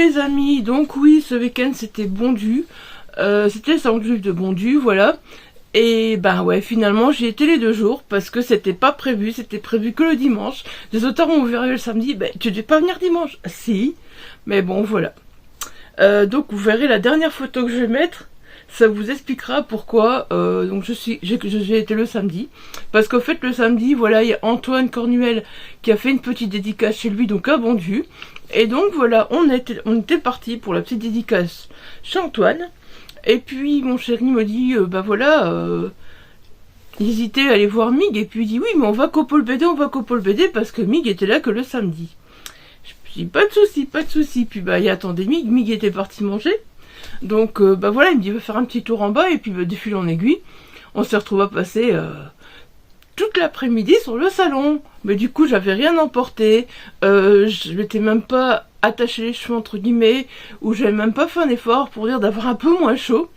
les amis, donc oui, ce week-end c'était Bondu, c'était le salon du livre de Bondu, voilà. Et ben ouais, finalement j'y étais les 2 jours parce que c'était pas prévu, c'était prévu que le dimanche. Les auteurs ont ouvert le samedi, ben tu devais pas venir dimanche. Si, mais bon voilà. Donc vous verrez la dernière photo que je vais mettre, ça vous expliquera pourquoi. Donc j'ai été le samedi, parce qu'au fait le samedi, voilà, il y a Antoine Cornuel qui a fait une petite dédicace chez lui, donc à Bondu. Et donc voilà, on était parti pour la petite dédicace chez Antoine. Et puis mon chéri me dit, bah voilà, il hésitait à aller voir Mig, et puis il dit oui, mais on va qu'au pôle BD, parce que Mig était là que le samedi. Je me dis pas de souci. Puis bah il attendait Mig était parti manger. Donc bah voilà, il me dit va faire un petit tour en bas, et puis bah, de fil en aiguille, on s'est retrouvé à passer toute l'après-midi sur le salon. Mais du coup j'avais rien emporté, je m'étais même pas attaché les cheveux entre guillemets, ou j'avais même pas fait un effort pour dire d'avoir un peu moins chaud.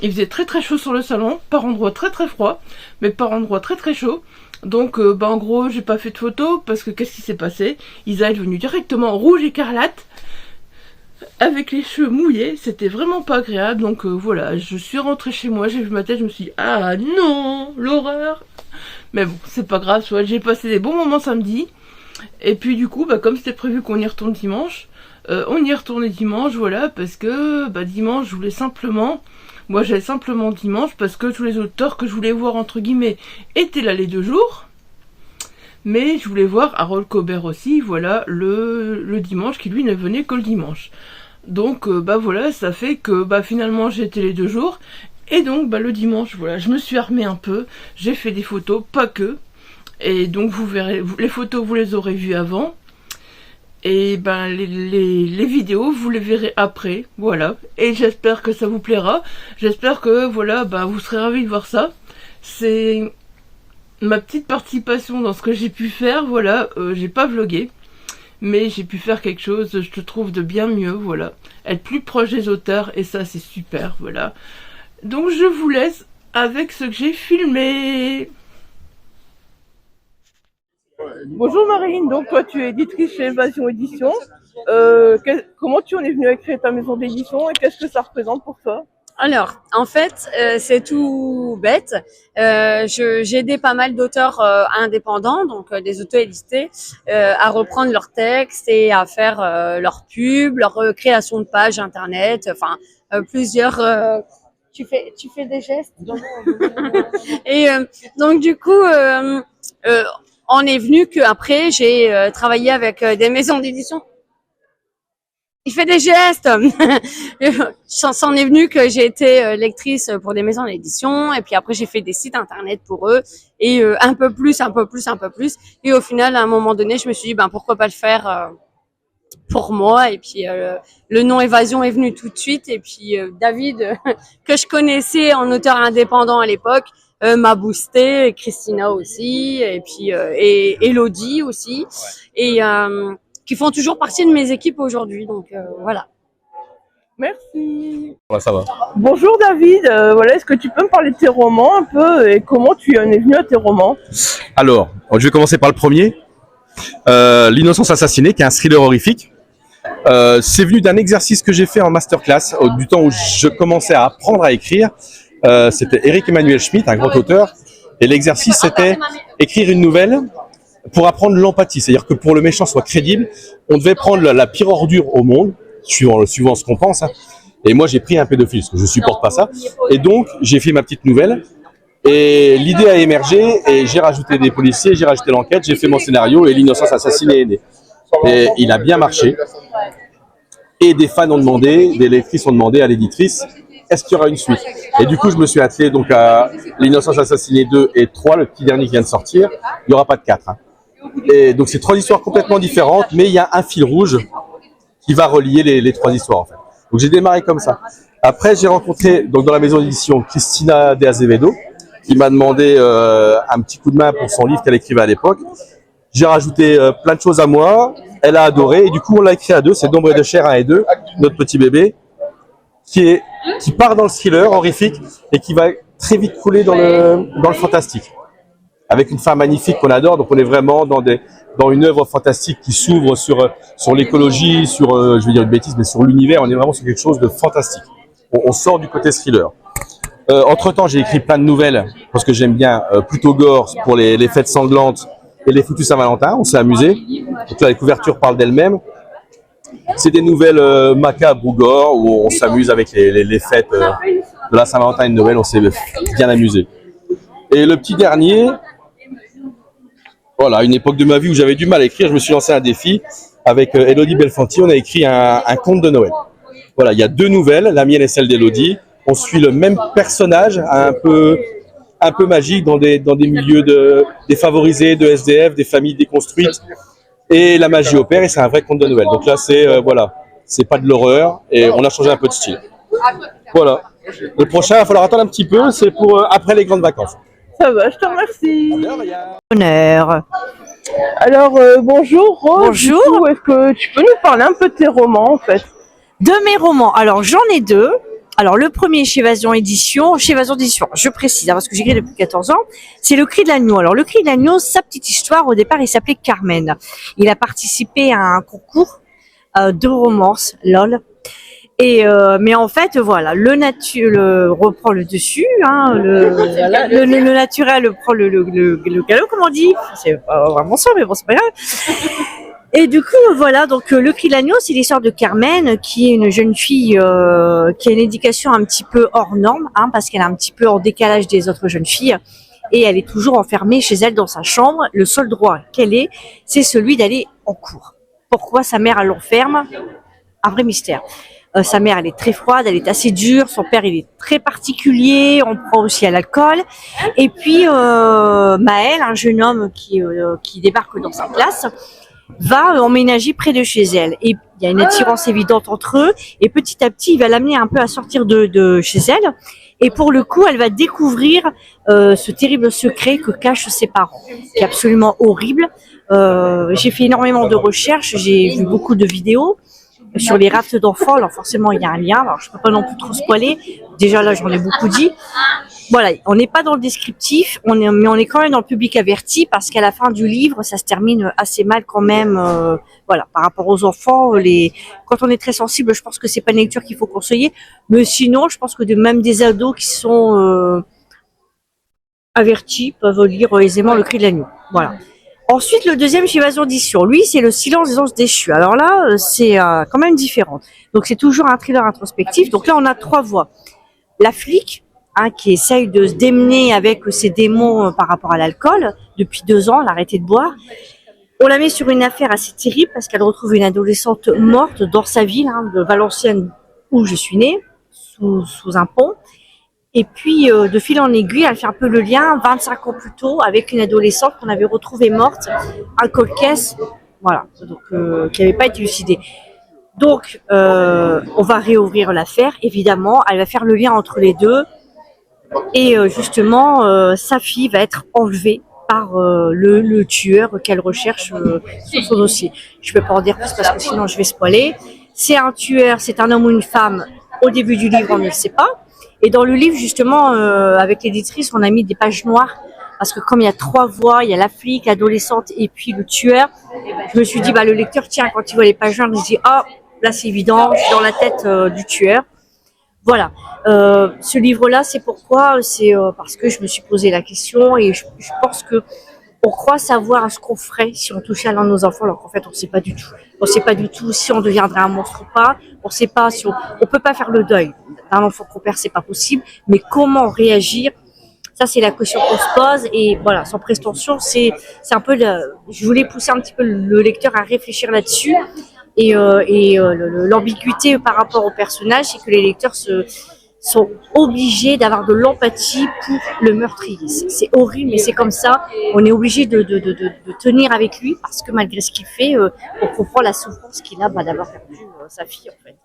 Il faisait très très chaud sur le salon, par endroits très très froid, mais par endroits très très chaud. Donc bah en gros j'ai pas fait de photos, parce que qu'est-ce qui s'est passé, Isa est venue directement rouge écarlate, avec les cheveux mouillés, c'était vraiment pas agréable. Donc voilà, je suis rentrée chez moi, j'ai vu ma tête, je me suis dit ah non, l'horreur. Mais bon, c'est pas grave, soit j'ai passé des bons moments samedi. Et puis du coup, bah, comme c'était prévu qu'on y retourne dimanche, on y est retourné dimanche, voilà, parce que bah, dimanche, je voulais simplement... Moi, j'allais simplement dimanche, parce que tous les auteurs que je voulais voir, entre guillemets, étaient là les 2 jours. Mais je voulais voir Harold Cobert aussi, voilà, le dimanche, qui lui ne venait que le dimanche. Donc, bah voilà, ça fait que bah, finalement, j'ai été les 2 jours. Et donc, bah, le dimanche, voilà, je me suis armée un peu, j'ai fait des photos, pas que. Et donc vous verrez, les photos vous les aurez vues avant, et ben les vidéos vous les verrez après, voilà. Et j'espère que ça vous plaira, j'espère que voilà, ben vous serez ravis de voir ça. C'est ma petite participation dans ce que j'ai pu faire, voilà. J'ai pas vlogué, mais j'ai pu faire quelque chose, je trouve, de bien mieux, voilà. Être plus proche des auteurs, et ça c'est super, voilà. Donc je vous laisse avec ce que j'ai filmé. Bonjour Marine, donc toi tu es éditrice chez Évasion Édition. Comment tu en es venue à créer ta maison d'édition et qu'est-ce que ça représente pour toi? Alors, en fait, c'est tout bête. J'ai aidé pas mal d'auteurs indépendants, donc des auto-édités, à reprendre leurs textes et à faire leur pub, leur création de pages internet, enfin plusieurs. Tu fais des gestes. Et donc du coup, on est venu qu'après j'ai travaillé avec des maisons d'édition. Il fait des gestes. C'en est venu que j'ai été lectrice pour des maisons d'édition, et puis après j'ai fait des sites internet pour eux, et un peu plus. Et au final, à un moment donné, je me suis dit ben pourquoi pas le faire pour moi. Et puis le nom Évasion est venu tout de suite. Et puis David, que je connaissais en auteur indépendant à l'époque, m'a boosté, et Christina aussi, et puis et Elodie aussi, et qui font toujours partie de mes équipes aujourd'hui. Donc voilà. Merci. Ouais, ça va. Bonjour David, voilà, est-ce que tu peux me parler de tes romans un peu et comment tu en es venu à tes romans? Alors, je vais commencer par le premier. L'innocence assassinée, qui est un thriller horrifique. C'est venu d'un exercice que j'ai fait en masterclass, du temps où je commençais à apprendre à écrire. C'était Eric Emmanuel Schmitt, un grand auteur. Et l'exercice, c'était écrire une nouvelle pour apprendre l'empathie. C'est-à-dire que pour le méchant soit crédible, on devait prendre la pire ordure au monde, suivant ce qu'on pense. Hein. Et moi, j'ai pris un pédophile, parce que je supporte pas ça. Et donc, j'ai fait ma petite nouvelle. Et l'idée a émergé, et j'ai rajouté des policiers, j'ai rajouté l'enquête, j'ai fait mon scénario, et l'innocence assassinée est née. Et il a bien marché. Et des fans ont demandé, des lectrices ont demandé à l'éditrice, est-ce qu'il y aura une suite? Et du coup, je me suis attelé donc à l'innocence assassinée 2 et 3, le petit dernier qui vient de sortir. Il n'y aura pas de 4. Hein. Et donc, c'est 3 histoires complètement différentes, mais il y a un fil rouge qui va relier les 3 histoires, en fait. Donc, j'ai démarré comme ça. Après, j'ai rencontré, donc, dans la maison d'édition, Christina de Azevedo, qui m'a demandé un petit coup de main pour son livre qu'elle écrivait à l'époque. J'ai rajouté plein de choses à moi. Elle a adoré. Et du coup, on l'a écrit à 2. C'est D'ombre et de chair 1 et 2, notre petit bébé, qui part dans le thriller horrifique et qui va très vite couler dans le fantastique. avec une femme magnifique qu'on adore. Donc on est vraiment dans une œuvre fantastique qui s'ouvre sur l'écologie, je vais dire une bêtise, mais sur l'univers. On est vraiment sur quelque chose de fantastique. On sort du côté thriller. Entre-temps, j'ai écrit plein de nouvelles parce que j'aime bien plutôt gore pour les fêtes sanglantes et les foutus Saint-Valentin. On s'est amusé. Donc là, les couvertures parlent d'elles-mêmes. C'est des nouvelles macabres ou gore où on s'amuse avec les fêtes de la Saint-Valentin et de Noël. On s'est bien amusé. Et le petit dernier, voilà, une époque de ma vie où j'avais du mal à écrire, je me suis lancé un défi avec Elodie Belfanti. On a écrit un conte de Noël. Voilà, il y a 2 nouvelles, la mienne et celle d'Elodie. On suit le même personnage, un peu magique dans des milieux défavorisés, de SDF, des familles déconstruites. Et la magie opère et c'est un vrai conte de Noël. Donc là, c'est pas de l'horreur et on a changé un peu de style. Voilà. Le prochain, il va falloir attendre un petit peu, c'est pour après les grandes vacances. Ça va, je te remercie. Honneur. Alors, bonjour Rose. Bonjour. Du coup, est-ce que tu peux nous parler un peu de tes romans en fait? De mes romans, alors j'en ai 2. Alors le premier chez Évasion Édition, je précise, parce que j'écris depuis 14 ans, c'est Le Cri de l'Agneau. Alors Le Cri de l'Agneau, sa petite histoire, au départ il s'appelait Carmen. Il a participé à un concours de romance, lol. Et mais en fait voilà, le reprend le dessus, hein, le naturel prend le galop, comme on dit. C'est pas vraiment ça, mais bon c'est pas grave. Et du coup, voilà, donc Le Cri de l'Agneau, c'est l'histoire de Carmen, qui est une jeune fille qui a une éducation un petit peu hors norme, hein, parce qu'elle est un petit peu en décalage des autres jeunes filles, et elle est toujours enfermée chez elle dans sa chambre. Le seul droit qu'elle ait, c'est celui d'aller en cours. Pourquoi sa mère elle l'enferme? Un vrai mystère. Sa mère, elle est très froide, elle est assez dure. Son père, il est très particulier. On prend aussi à l'alcool. Et puis Maël, un jeune homme qui débarque dans sa classe, va emménager près de chez elle. Et il y a une attirance évidente entre eux. Et petit à petit, il va l'amener un peu à sortir de chez elle. Et pour le coup, elle va découvrir ce terrible secret que cachent ses parents, qui est absolument horrible. J'ai fait énormément de recherches, j'ai vu beaucoup de vidéos sur les raptes d'enfants. Alors forcément, il y a un lien. Alors je peux pas non plus trop spoiler. Déjà là, j'en ai beaucoup dit. Voilà, on n'est pas dans le descriptif, mais on est quand même dans le public averti, parce qu'à la fin du livre, ça se termine assez mal quand même. Voilà, par rapport aux enfants, quand on est très sensible, je pense que c'est pas une lecture qu'il faut conseiller. Mais sinon, je pense que même des ados qui sont avertis peuvent lire aisément Le Cri de l'Agneau. Voilà. Ensuite, le deuxième chez Évasion Édition, lui, c'est Le Silence des anges déchus. Alors là, c'est quand même différent. Donc c'est toujours un thriller introspectif. Donc là, on a 3 voix. La flic, qui essaye de se démener avec ses démons par rapport à l'alcool. Depuis 2 ans, elle a arrêté de boire. On la met sur une affaire assez terrible parce qu'elle retrouve une adolescente morte dans sa ville, de Valenciennes, où je suis née, sous un pont. Et puis, de fil en aiguille, elle fait un peu le lien 25 ans plus tôt avec une adolescente qu'on avait retrouvée morte, un cold case, voilà, donc qui n'avait pas été élucidée. Donc, on va réouvrir l'affaire, évidemment. Elle va faire le lien entre les deux. Et justement, sa fille va être enlevée par le tueur qu'elle recherche sur son dossier. Je ne peux pas en dire plus parce que sinon je vais spoiler. C'est un tueur, c'est un homme ou une femme. Au début du livre, on ne le sait pas. Et dans le livre, justement, avec l'éditrice, on a mis des pages noires. Parce que comme il y a 3 voix, il y a la flic, l'adolescente et puis le tueur, je me suis dit, le lecteur, tiens, quand il voit les pages noires, il se dit, là c'est évident, je suis dans la tête du tueur. Voilà. Ce livre-là, c'est pourquoi, c'est parce que je me suis posé la question et je pense que on croit savoir ce qu'on ferait si on touchait à l'un de nos enfants, alors qu'en fait, on ne sait pas du tout. On ne sait pas du tout si on deviendrait un monstre ou pas. On ne sait pas si on peut pas faire le deuil d'un enfant qu'on perd, c'est pas possible. Mais comment réagir? Ça, c'est la question qu'on se pose. Et voilà, sans prétention, c'est un peu je voulais pousser un petit peu le lecteur à réfléchir là-dessus. Et l'ambiguïté par rapport au personnage, c'est que les lecteurs sont obligés d'avoir de l'empathie pour le meurtrier. C'est horrible, mais c'est comme ça. On est obligé de tenir avec lui parce que malgré ce qu'il fait, on comprend la souffrance qu'il a d'avoir perdu sa fille en fait.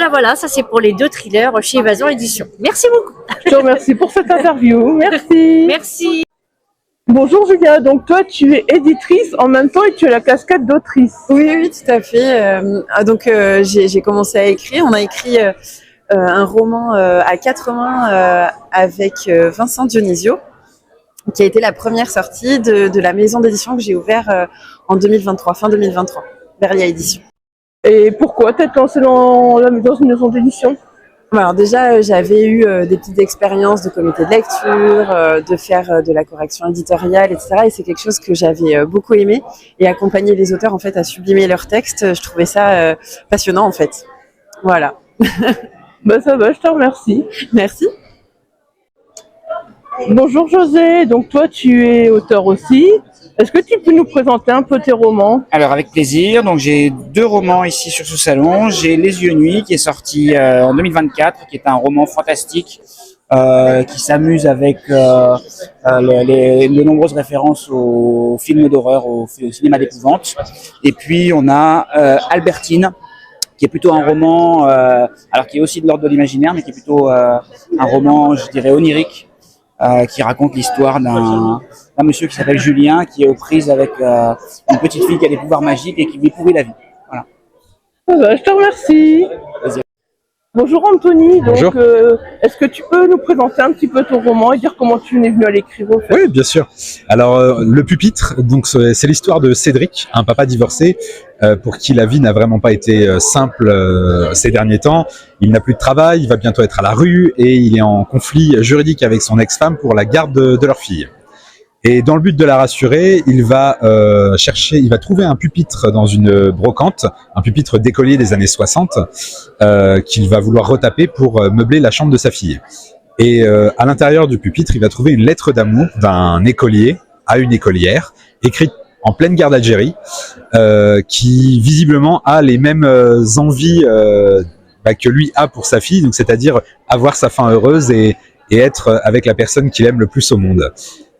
Voilà, ça c'est pour les 2 thrillers chez Évasion Édition. Merci beaucoup. Je te remercie pour cette interview. Merci. Merci. Bonjour Julia, donc toi tu es éditrice en même temps et tu as la casquette d'autrice. Oui, tout à fait. Donc j'ai commencé à écrire. On a écrit un roman à 4 mains avec Vincent Dionisio. qui a été la première sortie de la maison d'édition que j'ai ouvert en 2023, fin 2023, Verlia Édition. Et pourquoi t'être lancé dans une maison d'édition? Alors déjà, j'avais eu des petites expériences de comité de lecture, de faire de la correction éditoriale, etc. Et c'est quelque chose que j'avais beaucoup aimé. Et accompagner les auteurs en fait à sublimer leurs textes, je trouvais ça passionnant en fait. Voilà. Bah ça va, je te remercie. Merci. Bonjour José, donc toi tu es auteur aussi. Est-ce que tu peux nous présenter un peu tes romans? Alors avec plaisir, donc j'ai 2 romans ici sur ce salon. J'ai Les Yeux Nuits qui est sorti en 2024, qui est un roman fantastique qui s'amuse avec de nombreuses références aux films d'horreur, au cinéma d'épouvante. Et puis on a Albertine, qui est plutôt un roman, alors qui est aussi de l'ordre de l'imaginaire, mais qui est plutôt un roman, je dirais, onirique, qui raconte l'histoire d'un monsieur qui s'appelle Julien, qui est aux prises avec une petite fille qui a des pouvoirs magiques et qui lui pourrit la vie. Voilà. Ça va, je te remercie. Vas-y. Bonjour Anthony, donc Bonjour. est-ce que tu peux nous présenter un petit peu ton roman et dire comment tu es venu à l'écrire au fait? Oui, bien sûr. Alors, le pupitre, donc c'est l'histoire de Cédric, un papa divorcé, pour qui la vie n'a vraiment pas été simple ces derniers temps. Il n'a plus de travail, il va bientôt être à la rue et il est en conflit juridique avec son ex-femme pour la garde de leur fille. Et dans le but de la rassurer, il va trouver un pupitre dans une brocante, un pupitre d'écolier des années 60, qu'il va vouloir retaper pour meubler la chambre de sa fille. Et à l'intérieur du pupitre, il va trouver une lettre d'amour d'un écolier à une écolière, écrite en pleine guerre d'Algérie, qui visiblement a les mêmes envies que lui a pour sa fille, donc c'est-à-dire avoir sa fin heureuse et être avec la personne qu'il aime le plus au monde.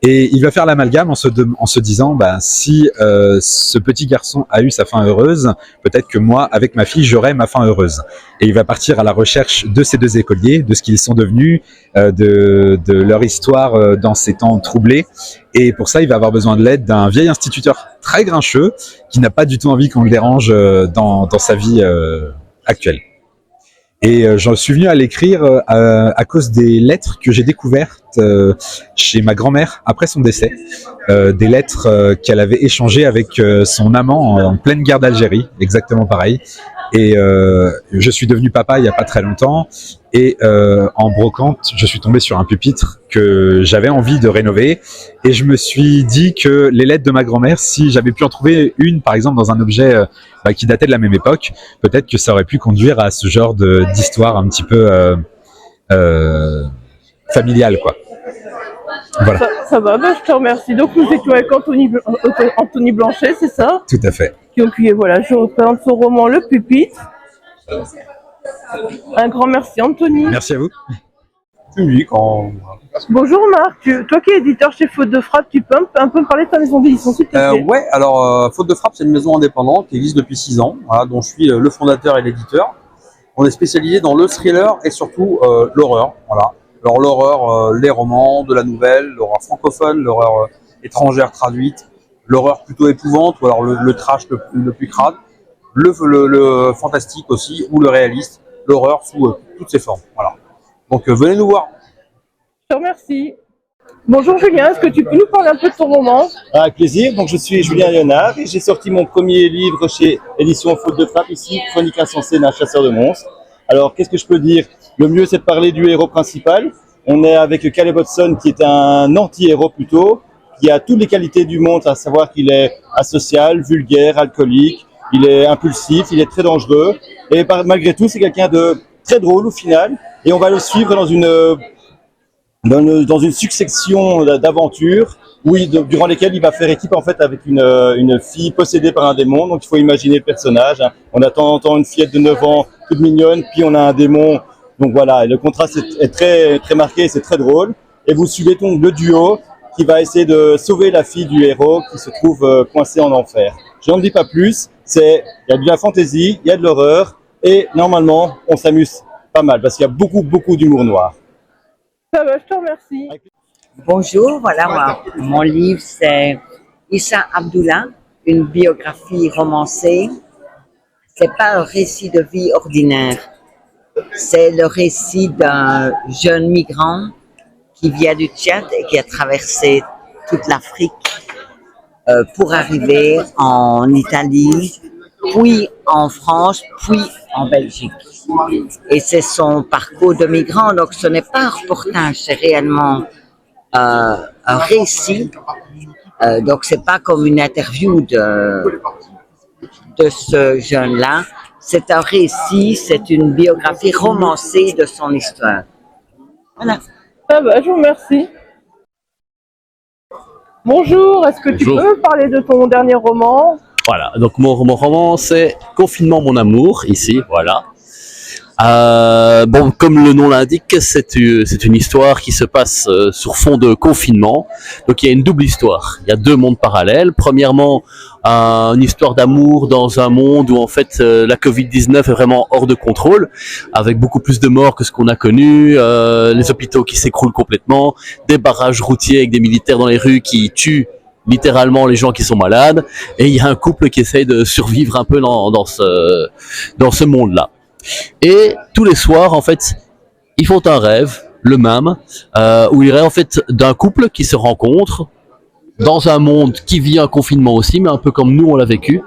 Et il va faire l'amalgame en se disant, si ce petit garçon a eu sa fin heureuse, peut-être que moi, avec ma fille, j'aurai ma fin heureuse. Et il va partir à la recherche de ces 2 écoliers, de ce qu'ils sont devenus, de leur histoire dans ces temps troublés. Et pour ça, il va avoir besoin de l'aide d'un vieil instituteur très grincheux, qui n'a pas du tout envie qu'on le dérange dans sa vie actuelle. Et j'en suis venu à l'écrire à cause des lettres que j'ai découvertes chez ma grand-mère après son décès. Des lettres qu'elle avait échangées avec son amant en pleine guerre d'Algérie, exactement pareil. Et je suis devenu papa il n'y a pas très longtemps. Et en brocante, je suis tombé sur un pupitre que j'avais envie de rénover. Et je me suis dit que les lettres de ma grand-mère, si j'avais pu en trouver une, par exemple, dans un objet qui datait de la même époque, peut-être que ça aurait pu conduire à ce genre d'histoire un petit peu familiale, quoi. Voilà. Ça va, je te remercie. Donc nous étions avec Anthony Blanchet, c'est ça? Tout à fait. Donc voilà, je représente son roman Le Pupitre. Un grand merci Anthony. Merci à vous. Bonjour Marc, toi qui es éditeur chez Faute de Frappe, tu peux un peu me parler de ta maison d'édition s'il te plaît? Ouais, alors Faute de Frappe, c'est une maison indépendante qui existe depuis 6 ans, voilà, dont je suis le fondateur et l'éditeur. On est spécialisé dans le thriller et surtout l'horreur. Voilà. Alors l'horreur, les romans, de la nouvelle, l'horreur francophone, l'horreur étrangère traduite, l'horreur plutôt épouvante, ou alors le trash le plus crade, le fantastique aussi, ou le réaliste, l'horreur sous toutes ses formes. Voilà. Donc venez nous voir. Je te remercie. Bonjour Julien, est-ce que tu peux nous parler un peu de ton roman? Avec plaisir, donc je suis Julien Léonard et j'ai sorti mon premier livre chez Édition Faute de Frappe, ici, Chronique insensée d'un chasseur de monstres. Alors qu'est-ce que je peux dire? Le mieux c'est de parler du héros principal. On est avec Caleb Hudson qui est un anti-héros plutôt, qui a toutes les qualités du monde, à savoir qu'il est asocial, vulgaire, alcoolique, il est impulsif, il est très dangereux et malgré tout c'est quelqu'un de très drôle au final et on va le suivre dans une succession d'aventures durant lesquelles il va faire équipe en fait avec une fille possédée par un démon. Donc il faut imaginer le personnage. Hein. On a de temps en temps une fillette de 9 ans toute mignonne, puis on a un démon. Donc voilà, le contraste est très très marqué, c'est très drôle. Et vous suivez donc le duo qui va essayer de sauver la fille du héros qui se trouve coincée en enfer. Je n'en dis pas plus. Il y a de la fantaisie, il y a de l'horreur et normalement on s'amuse pas mal parce qu'il y a beaucoup d'humour noir. Ça va, je te remercie. Bonjour, voilà, mon livre c'est Issa Abdullah, une biographie romancée. C'est pas un récit de vie ordinaire, c'est le récit d'un jeune migrant qui vient du Tchad et qui a traversé toute l'Afrique pour arriver en Italie, puis en France, puis en Belgique. Et c'est son parcours de migrant, donc ce n'est pas un reportage, c'est réellement un récit. Donc c'est pas comme une interview de ce jeune-là, c'est un récit, c'est une biographie romancée de son histoire. Voilà. Ça va, je vous remercie. Bonjour, est-ce que tu peux parler de ton dernier roman? Voilà, donc mon roman c'est Confinement mon amour, ici, voilà. Bon, comme le nom l'indique, c'est une histoire qui se passe sur fond de confinement. Donc il y a une double histoire. Il y a deux mondes parallèles. Premièrement, une histoire d'amour dans un monde où en fait la Covid-19 est vraiment hors de contrôle, avec beaucoup plus de morts que ce qu'on a connu, les hôpitaux qui s'écroulent complètement, des barrages routiers avec des militaires dans les rues qui tuent littéralement les gens qui sont malades, et il y a un couple qui essaye de survivre un peu dans ce monde-là. Et tous les soirs, en fait, ils font un rêve, le même, où ils rêvent en fait d'un couple qui se rencontre dans un monde qui vit un confinement aussi, mais un peu comme nous on l'a vécu,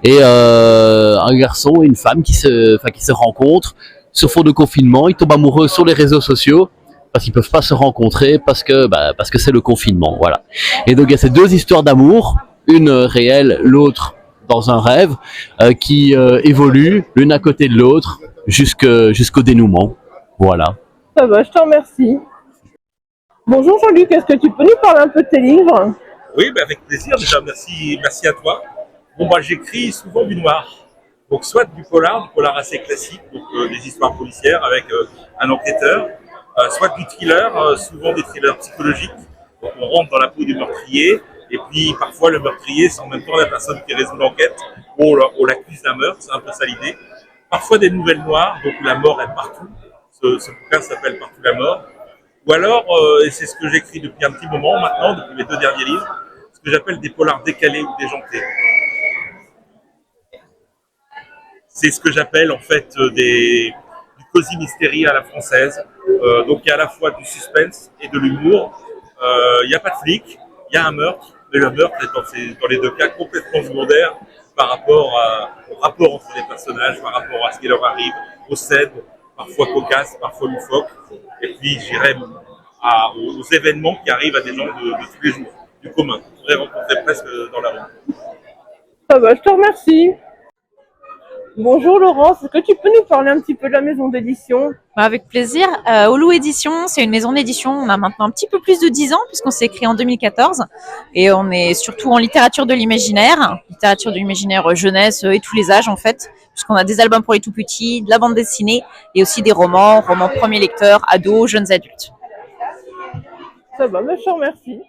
et un garçon et une femme qui se rencontrent sur fond de confinement. Ils tombent amoureux sur les réseaux sociaux parce qu'ils peuvent pas se rencontrer parce que c'est le confinement, voilà. Et donc il y a ces deux histoires d'amour, une réelle, l'autre dans un rêve, qui évoluent l'une à côté de l'autre jusqu'au dénouement, voilà. Ça va, je te remercie. Bonjour Jean-Luc, est-ce que tu peux nous parler un peu de tes livres? Oui, avec plaisir. Déjà, merci à toi. Bon, moi, j'écris souvent du noir. Donc, soit du polar assez classique, donc des histoires policières avec un enquêteur, soit du thriller, souvent des thrillers psychologiques. Donc, on rentre dans la peau du meurtrier, et puis parfois le meurtrier, c'est en même temps la personne qui résout l'enquête. On l'accuse d'un meurtre, c'est un peu ça l'idée. Parfois des nouvelles noires, donc la mort est partout. Ce bouquin s'appelle Partout la mort. Ou alors, et c'est ce que j'écris depuis un petit moment maintenant, depuis mes deux derniers livres, ce que j'appelle des polars décalés ou déjantés. C'est ce que j'appelle en fait du cosy mystery à la française. Donc il y a à la fois du suspense et de l'humour. Il n'y a pas de flic, il y a un meurtre, mais le meurtre est dans les deux cas complètement secondaire par rapport au rapport entre les personnages, par rapport à ce qui leur arrive, aux scènes, parfois cocasses, parfois loufoques, et puis j'irais aux événements qui arrivent à des gens de tous les jours, du commun. On pourrait rencontrer presque dans la rue. Ça va, je te remercie. Bonjour Laurence, est-ce que tu peux nous parler un petit peu de la maison d'édition? Avec plaisir. Olu Édition, c'est une maison d'édition. On a maintenant un petit peu plus de 10 ans puisqu'on s'est créé en 2014 et on est surtout en littérature de l'imaginaire jeunesse et tous les âges en fait, puisqu'on a des albums pour les tout petits, de la bande dessinée et aussi des romans premier lecteur, ados, jeunes adultes. Ça va, je te remercie.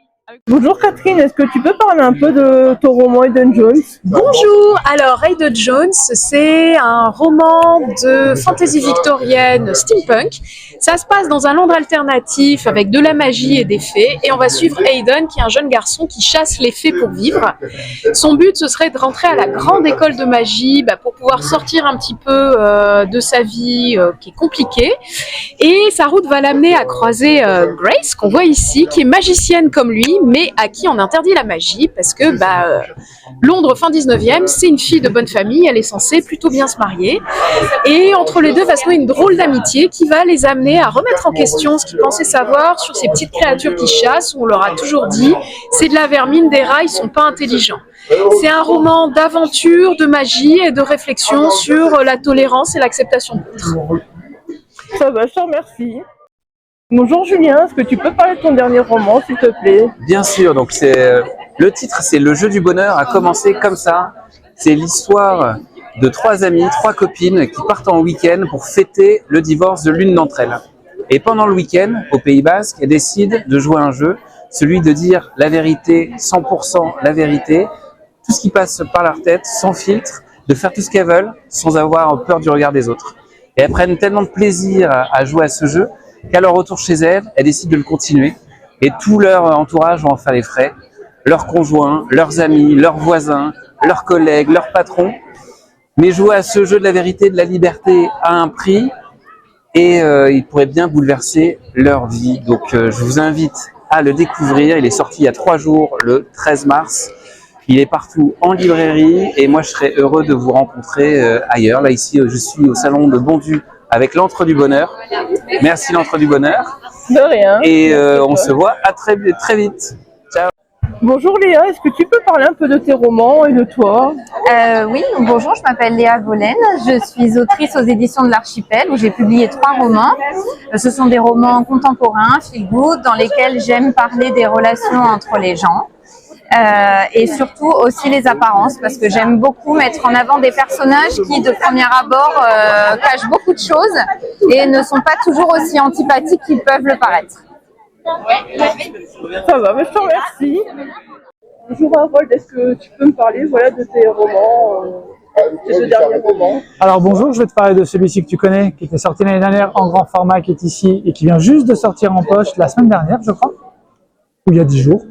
Bonjour Catherine, est-ce que tu peux parler un peu de ton roman Hayden Jones? Bonjour, alors Hayden Jones, c'est un roman de fantasy victorienne steampunk. Ça se passe dans un Londres alternatif avec de la magie et des fées et on va suivre Hayden qui est un jeune garçon qui chasse les fées pour vivre. Son but ce serait de rentrer à la grande école de magie pour pouvoir sortir un petit peu de sa vie qui est compliquée et sa route va l'amener à croiser Grace qu'on voit ici qui est magicienne comme lui mais à qui on interdit la magie parce que Londres fin 19e, c'est une fille de bonne famille, elle est censée plutôt bien se marier et entre les deux va se nouer une drôle d'amitié qui va les amener à remettre en question ce qu'ils pensaient savoir sur ces petites créatures qui chassent où on leur a toujours dit c'est de la vermine, des rats, ils sont pas intelligents. C'est un roman d'aventure, de magie et de réflexion sur la tolérance et l'acceptation de l'autre. Ça va, je te remercie. Bonjour Julien, est-ce que tu peux parler de ton dernier roman, s'il te plaît? Bien sûr, donc le titre, c'est Le jeu du bonheur a commencé comme ça. C'est l'histoire de trois amies, trois copines qui partent en week-end pour fêter le divorce de l'une d'entre elles. Et pendant le week-end, au Pays Basque, elles décident de jouer un jeu, celui de dire la vérité, 100% la vérité, tout ce qui passe par leur tête, sans filtre, de faire tout ce qu'elles veulent, sans avoir peur du regard des autres. Et elles prennent tellement de plaisir à jouer à ce jeu qu'à leur retour chez elles décident de le continuer. Et tout leur entourage va en faire les frais. Leurs conjoints, leurs amis, leurs voisins, leurs collègues, leurs patrons. Mais jouer à ce jeu de la vérité, de la liberté à un prix, et il pourrait bien bouleverser leur vie. Donc je vous invite à le découvrir. Il est sorti il y a 3 jours, le 13 mars. Il est partout en librairie et moi je serais heureux de vous rencontrer ailleurs. Là ici je suis au salon de Bondu avec l'Antre du Bonheur. Merci l'Antre du Bonheur. De rien. Et on se voit à très vite. Ciao. Bonjour Léa, est-ce que tu peux parler un peu de tes romans et de toi? Oui, donc bonjour, je m'appelle Léa Vollen, je suis autrice aux éditions de l'Archipel où j'ai publié 3 romans. Ce sont des romans contemporains, feel good, dans lesquels j'aime parler des relations entre les gens. Et surtout aussi les apparences, parce que j'aime beaucoup mettre en avant des personnages qui de premier abord cachent beaucoup de choses et ne sont pas toujours aussi antipathiques qu'ils peuvent le paraître. Ça va, mais je te remercie. Bonjour Harold, est-ce que tu peux me parler de tes romans, de ce dernier roman? Alors bonjour, je vais te parler de celui-ci que tu connais, qui était sorti l'année dernière en grand format, qui est ici et qui vient juste de sortir en poche la semaine dernière, je crois, ou il y a 10 jours.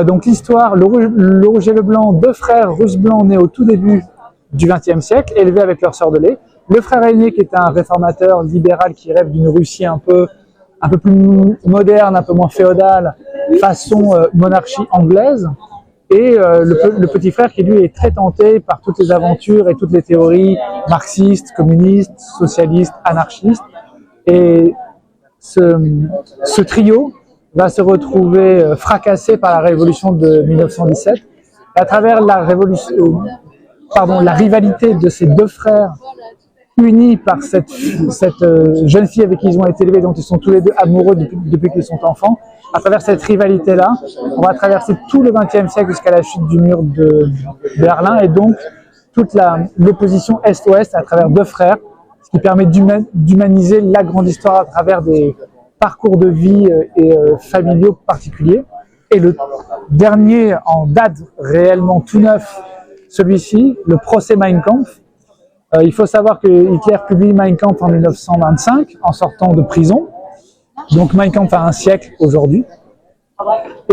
Donc l'histoire, le rouge et le blanc, 2 frères russes blancs nés au tout début du XXe siècle, élevés avec leur sœur de lait. Le frère aîné qui est un réformateur libéral qui rêve d'une Russie un peu plus moderne, un peu moins féodale, façon monarchie anglaise. Et le petit frère qui lui est très tenté par toutes les aventures et toutes les théories marxistes, communistes, socialistes, anarchistes. Et ce trio va se retrouver fracassé par la révolution de 1917. Et à travers la rivalité de ces 2 frères, unis par cette jeune fille avec qui ils ont été élevés, dont ils sont tous les 2 amoureux depuis qu'ils sont enfants, à travers cette rivalité-là, on va traverser tout le XXe siècle jusqu'à la chute du mur de Berlin, et donc toute l'opposition Est-Ouest à travers 2 frères, ce qui permet d'humaniser la grande histoire à travers des parcours de vie et familiaux particuliers. Et le dernier en date réellement tout neuf, celui-ci, le procès Mein Kampf. Il faut savoir que Hitler publie Mein Kampf en 1925 en sortant de prison. Donc Mein Kampf a un siècle aujourd'hui.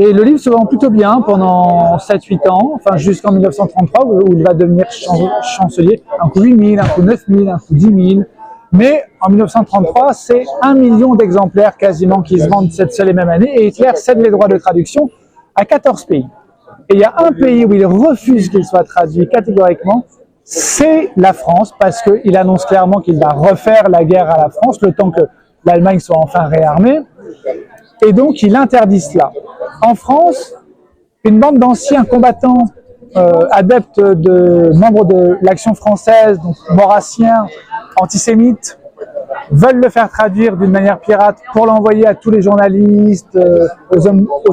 Et le livre se vend plutôt bien pendant 7-8 ans, enfin jusqu'en 1933 où il va devenir chancelier. Un coup 8 000, un coup 9 000, un coup 10 000. Mais en 1933, c'est 1 million d'exemplaires quasiment qui se vendent cette seule et même année, et Hitler cède les droits de traduction à 14 pays. Et il y a un pays où il refuse qu'il soit traduit catégoriquement, c'est la France, parce qu'il annonce clairement qu'il va refaire la guerre à la France, le temps que l'Allemagne soit enfin réarmée, et donc il interdit cela. En France, une bande d'anciens combattants, adeptes membres de l'Action française, donc maurassiens, antisémites, veulent le faire traduire d'une manière pirate pour l'envoyer à tous les journalistes, aux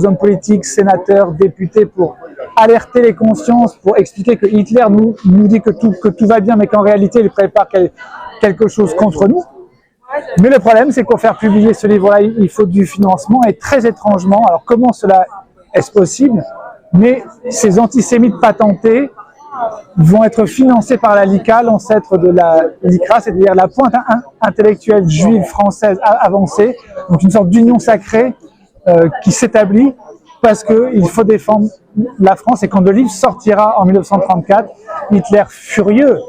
hommes politiques, sénateurs, députés, pour alerter les consciences, pour expliquer que Hitler nous dit que tout va bien, mais qu'en réalité il prépare quelque chose contre nous. Mais le problème, c'est que pour faire publier ce livre-là, il faut du financement, et très étrangement, alors comment cela est-ce possible? Mais ces antisémites patentés vont être financés par la LICA, l'ancêtre de la LICRA, c'est-à-dire la pointe intellectuelle juive française avancée, donc une sorte d'union sacrée qui s'établit parce qu'il faut défendre la France, et quand le livre sortira en 1934, Hitler furieux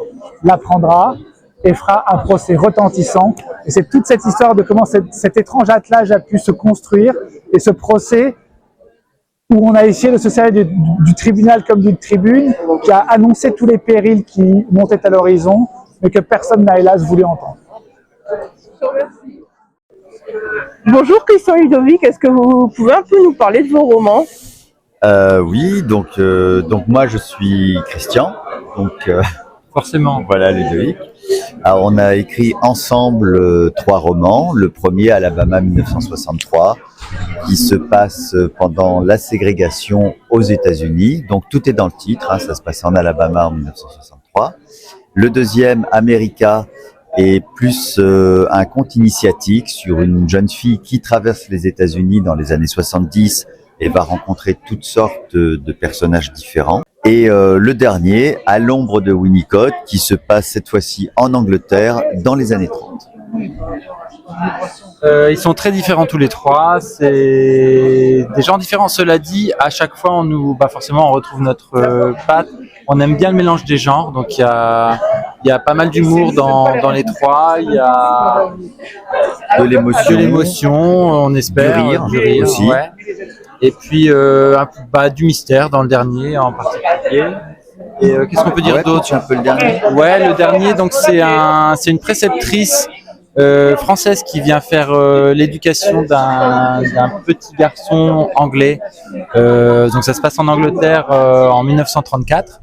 l'apprendra et fera un procès retentissant. Et c'est toute cette histoire de comment cet étrange attelage a pu se construire, et ce procès où on a essayé de se servir du tribunal comme d'une tribune, qui a annoncé tous les périls qui montaient à l'horizon, mais que personne n'a hélas voulu entendre. Bonjour Christian Ludovic, est-ce que vous pouvez un peu nous parler de vos romans? Oui, donc moi je suis Christian, donc forcément voilà Ludovic. Alors on a écrit ensemble 3 romans. Le premier, Alabama 1963, qui se passe pendant la ségrégation aux États-Unis. Donc tout est dans le titre, hein, ça se passe en Alabama en 1963. Le deuxième, America, est plus un conte initiatique sur une jeune fille qui traverse les États-Unis dans les années 70 et va rencontrer toutes sortes de personnages différents. Et le dernier, À l'ombre de Winnicott, qui se passe cette fois-ci en Angleterre dans les années 30. Ils sont très différents tous les 3, c'est des gens différents. Cela dit, à chaque fois, forcément, on retrouve notre patte. On aime bien le mélange des genres, donc il y a Il y a pas mal d'humour dans les trois. Il y a De l'émotion. de l'émotion, on espère, Du rire aussi. ouais. Et puis du mystère dans le dernier en particulier. Et qu'est-ce qu'on peut dire d'autre? Un peu le dernier. Ouais, le dernier, donc c'est une préceptrice française qui vient faire l'éducation d'un petit garçon anglais. Donc ça se passe en Angleterre en 1934.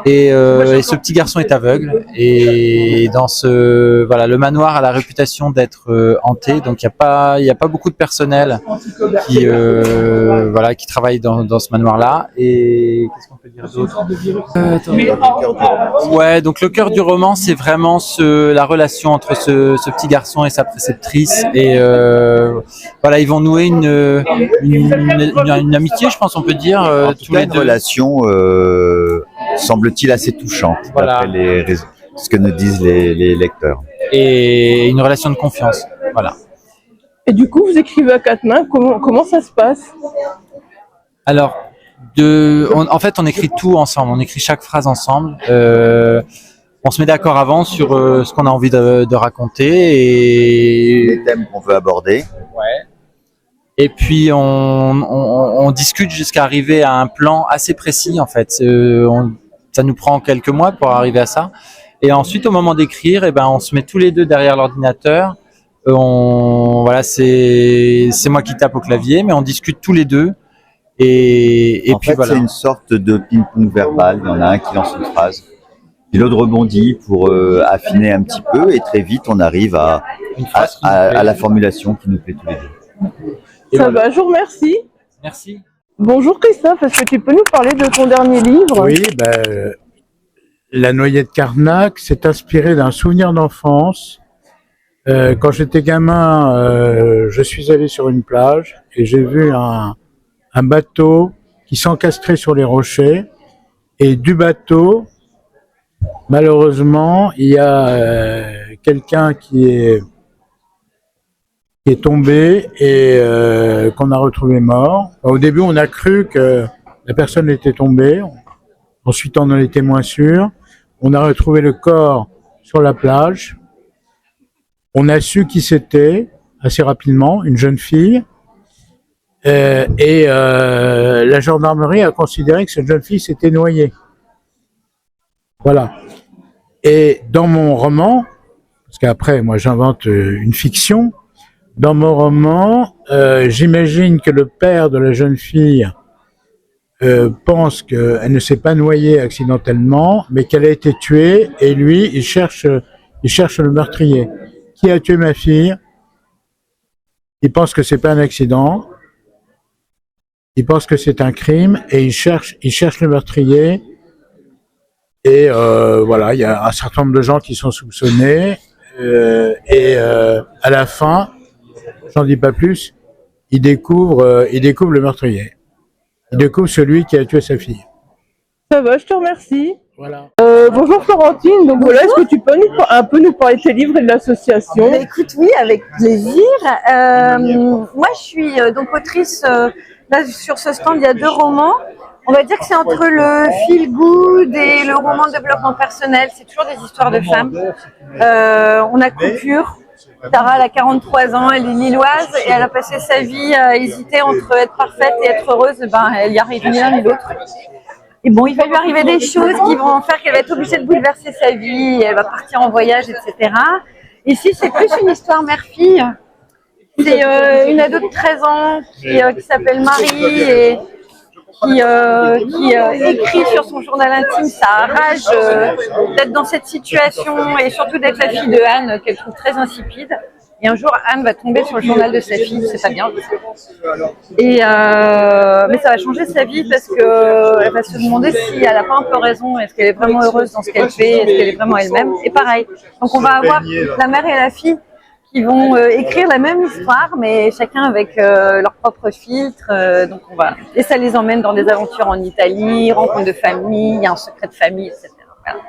Et ce petit garçon est aveugle et le manoir a la réputation d'être hanté, donc il y a pas beaucoup de personnel qui travaille dans ce manoir-là. Et qu'est-ce qu'on peut dire d'autre? Ouais, donc le cœur du roman, c'est vraiment la relation entre ce petit garçon et sa préceptrice, et ils vont nouer une amitié, je pense on peut dire, tous les deux. Une relation semble-t-il assez touchante, d'après ce que nous disent les lecteurs. Et une relation de confiance, voilà. Et du coup, vous écrivez à quatre mains, comment ça se passe? Alors, en fait, on écrit tout ensemble, on écrit chaque phrase ensemble. On se met d'accord avant sur ce qu'on a envie de raconter et les thèmes qu'on veut aborder. Ouais. Et puis on discute jusqu'à arriver à un plan assez précis en fait. Ça nous prend quelques mois pour arriver à ça. Et ensuite, au moment d'écrire, on se met tous les deux derrière l'ordinateur. C'est moi qui tape au clavier, mais on discute tous les deux. Et en fait, c'est une sorte de ping-pong verbal. Il y en a un qui lance une phrase, puis l'autre rebondit pour affiner un petit peu, et très vite, on arrive à la formulation qui nous plaît tous les deux. Ça va, je vous remercie. Merci. Bonjour Christophe, est-ce que tu peux nous parler de ton dernier livre? Oui, La Noyée de Carnac s'est inspiré d'un souvenir d'enfance. Quand j'étais gamin, je suis allé sur une plage et j'ai vu un bateau qui s'encastrait sur les rochers, et du bateau, malheureusement, il y a quelqu'un qui est tombé et qu'on a retrouvé mort. Au début, on a cru que la personne était tombée. Ensuite, on en était moins sûr. On a retrouvé le corps sur la plage. On a su qui c'était assez rapidement, une jeune fille. La gendarmerie a considéré que cette jeune fille s'était noyée. Voilà. Et dans mon roman, parce qu'après, moi, j'invente une fiction. Dans mon roman, j'imagine que le père de la jeune fille pense qu'elle ne s'est pas noyée accidentellement, mais qu'elle a été tuée, et lui, il cherche le meurtrier. Qui a tué ma fille? Il pense que c'est pas un accident. Il pense que c'est un crime, et il cherche le meurtrier. Et il y a un certain nombre de gens qui sont soupçonnés. À la fin, j'en dis pas plus, il découvre le meurtrier. Il découvre celui qui a tué sa fille. Ça va, je te remercie. Voilà. Bonjour Florentine, donc voilà, est-ce que tu peux nous parler de tes livres et de l'association? Écoute, oui, avec plaisir. Moi, je suis donc autrice. Là, sur ce stand, il y a 2 romans. On va dire que c'est entre le feel good et le roman de développement personnel. C'est toujours des histoires de femmes. On a Coupure. Tara, elle a 43 ans, elle est lilloise et elle a passé sa vie à hésiter entre être parfaite et être heureuse. Elle y arrive ni l'un ni l'autre. Et bon, il va lui arriver des choses qui vont faire qu'elle va être obligée de bouleverser sa vie, elle va partir en voyage, etc. Ici, c'est plus une histoire mère-fille. C'est une ado de 13 ans qui s'appelle Marie et qui écrit sur son journal intime sa rage d'être dans cette situation et surtout d'être la fille de Anne qu'elle trouve très insipide. Et un jour, Anne va tomber sur le journal de sa fille, c'est pas bien. Mais ça va changer sa vie parce qu'elle va se demander si elle n'a pas un peu raison, est-ce qu'elle est vraiment heureuse dans ce qu'elle fait, est-ce qu'elle est vraiment elle-même. Et pareil, donc on va avoir la mère et la fille qui vont écrire la même histoire, mais chacun avec leur propre filtre. Et ça les emmène dans des aventures en Italie, rencontres de famille, il y a un secret de famille, etc. Voilà.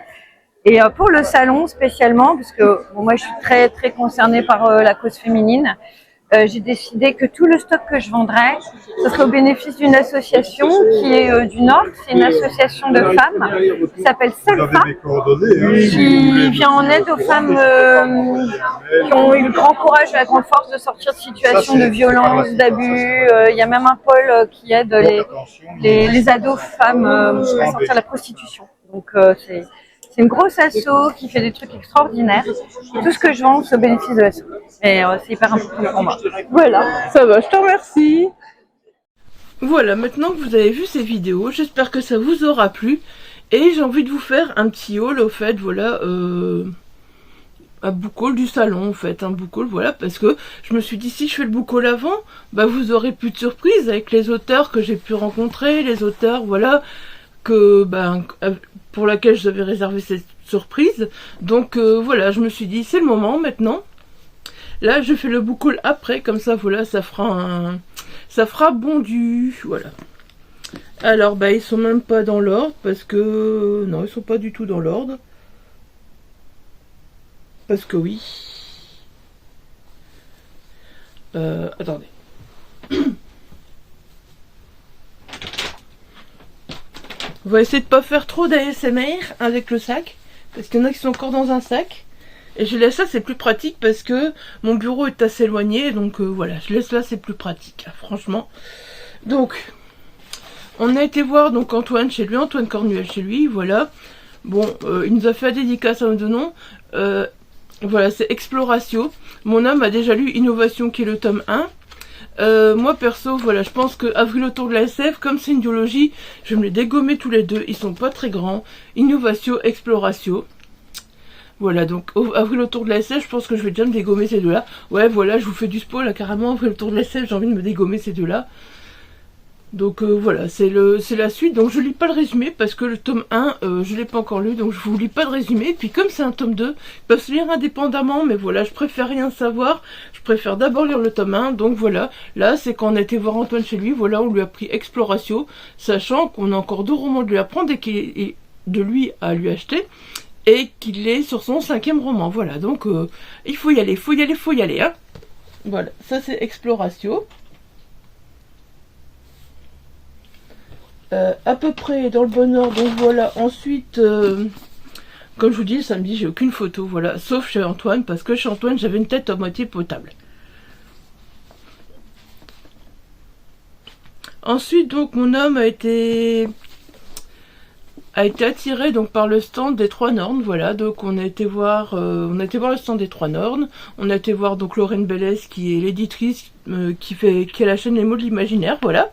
Et pour le salon spécialement, parce que moi je suis très très concernée par la cause féminine, j'ai décidé que tout le stock que je vendrais, ce serait au bénéfice d'une association qui est du Nord. C'est une association de femmes qui s'appelle Selfa, qui vient en aide aux femmes qui ont eu le grand courage et la grande force de sortir de situations de violence, d'abus. Il y a même un pôle qui aide les ados femmes à sortir de la prostitution. Donc c'est une grosse asso qui fait des trucs extraordinaires. Tout ce que je vends, c'est au bénéfice de l'asso. Et c'est hyper important pour moi. Voilà. Ça va, je te remercie. Voilà, maintenant que vous avez vu ces vidéos, j'espère que ça vous aura plu. Et j'ai envie de vous faire un petit haul, au fait, voilà, un book haul du salon, en fait, un book haul, voilà, parce que je me suis dit, si je fais le book haul avant, bah vous aurez plus de surprises avec les auteurs que j'ai pu rencontrer, les auteurs, voilà, que, pour laquelle je devais réserver cette surprise. Donc voilà, je me suis dit, c'est le moment maintenant. Là, je fais le book haul après, comme ça, voilà, ça fera bondu, voilà. Alors, ils sont même pas dans l'ordre, parce que... Non, ils sont pas du tout dans l'ordre. Parce que oui. Attendez. On va essayer de pas faire trop d'ASMR avec le sac, parce qu'il y en a qui sont encore dans un sac. Et je laisse là, c'est plus pratique parce que mon bureau est assez éloigné, donc voilà, je laisse là, c'est plus pratique, franchement. Donc, on a été voir donc Antoine chez lui, Antoine Cornuel chez lui, voilà. Bon, il nous a fait la dédicace à nos deux noms. Voilà, c'est Exploratio. Mon homme a déjà lu Innovation qui est le tome 1. Moi perso, voilà, je pense que Avril autour de la SF, comme c'est une duologie, je vais me les dégommer tous les deux, ils sont pas très grands. Innovatio, Exploratio. Voilà, donc Avril autour de la SF, je pense que je vais déjà me dégommer ces deux-là. Ouais, voilà, je vous fais du spoil, là, carrément, Avril autour de la SF, j'ai envie de me dégommer ces deux-là. Donc voilà, c'est la suite. Donc je lis pas le résumé parce que le tome 1, je l'ai pas encore lu, donc je vous lis pas de résumé. Puis comme c'est un tome 2, ils peuvent se lire indépendamment, mais voilà, je préfère rien savoir. Je préfère d'abord lire le tome 1, donc voilà. Là, c'est quand on a été voir Antoine chez lui, voilà, on lui a pris Exploratio, sachant qu'on a encore 2 romans de lui apprendre et qu'il est de lui à lui acheter. Et qu'il est sur son 5e roman, voilà. Donc il faut y aller, hein. Voilà, ça c'est Exploratio. À peu près dans le bon ordre, donc voilà. Ensuite, comme je vous dis, le samedi, j'ai aucune photo, voilà, sauf chez Antoine, parce que chez Antoine, j'avais une tête à moitié potable. Ensuite, donc, mon homme a été attiré donc par le stand des 3 Nornes, voilà. Donc, on a été voir le stand des 3 Nornes. On a été voir donc Lorraine Bellès, qui est l'éditrice qui a la chaîne Les Mots de l'Imaginaire, voilà.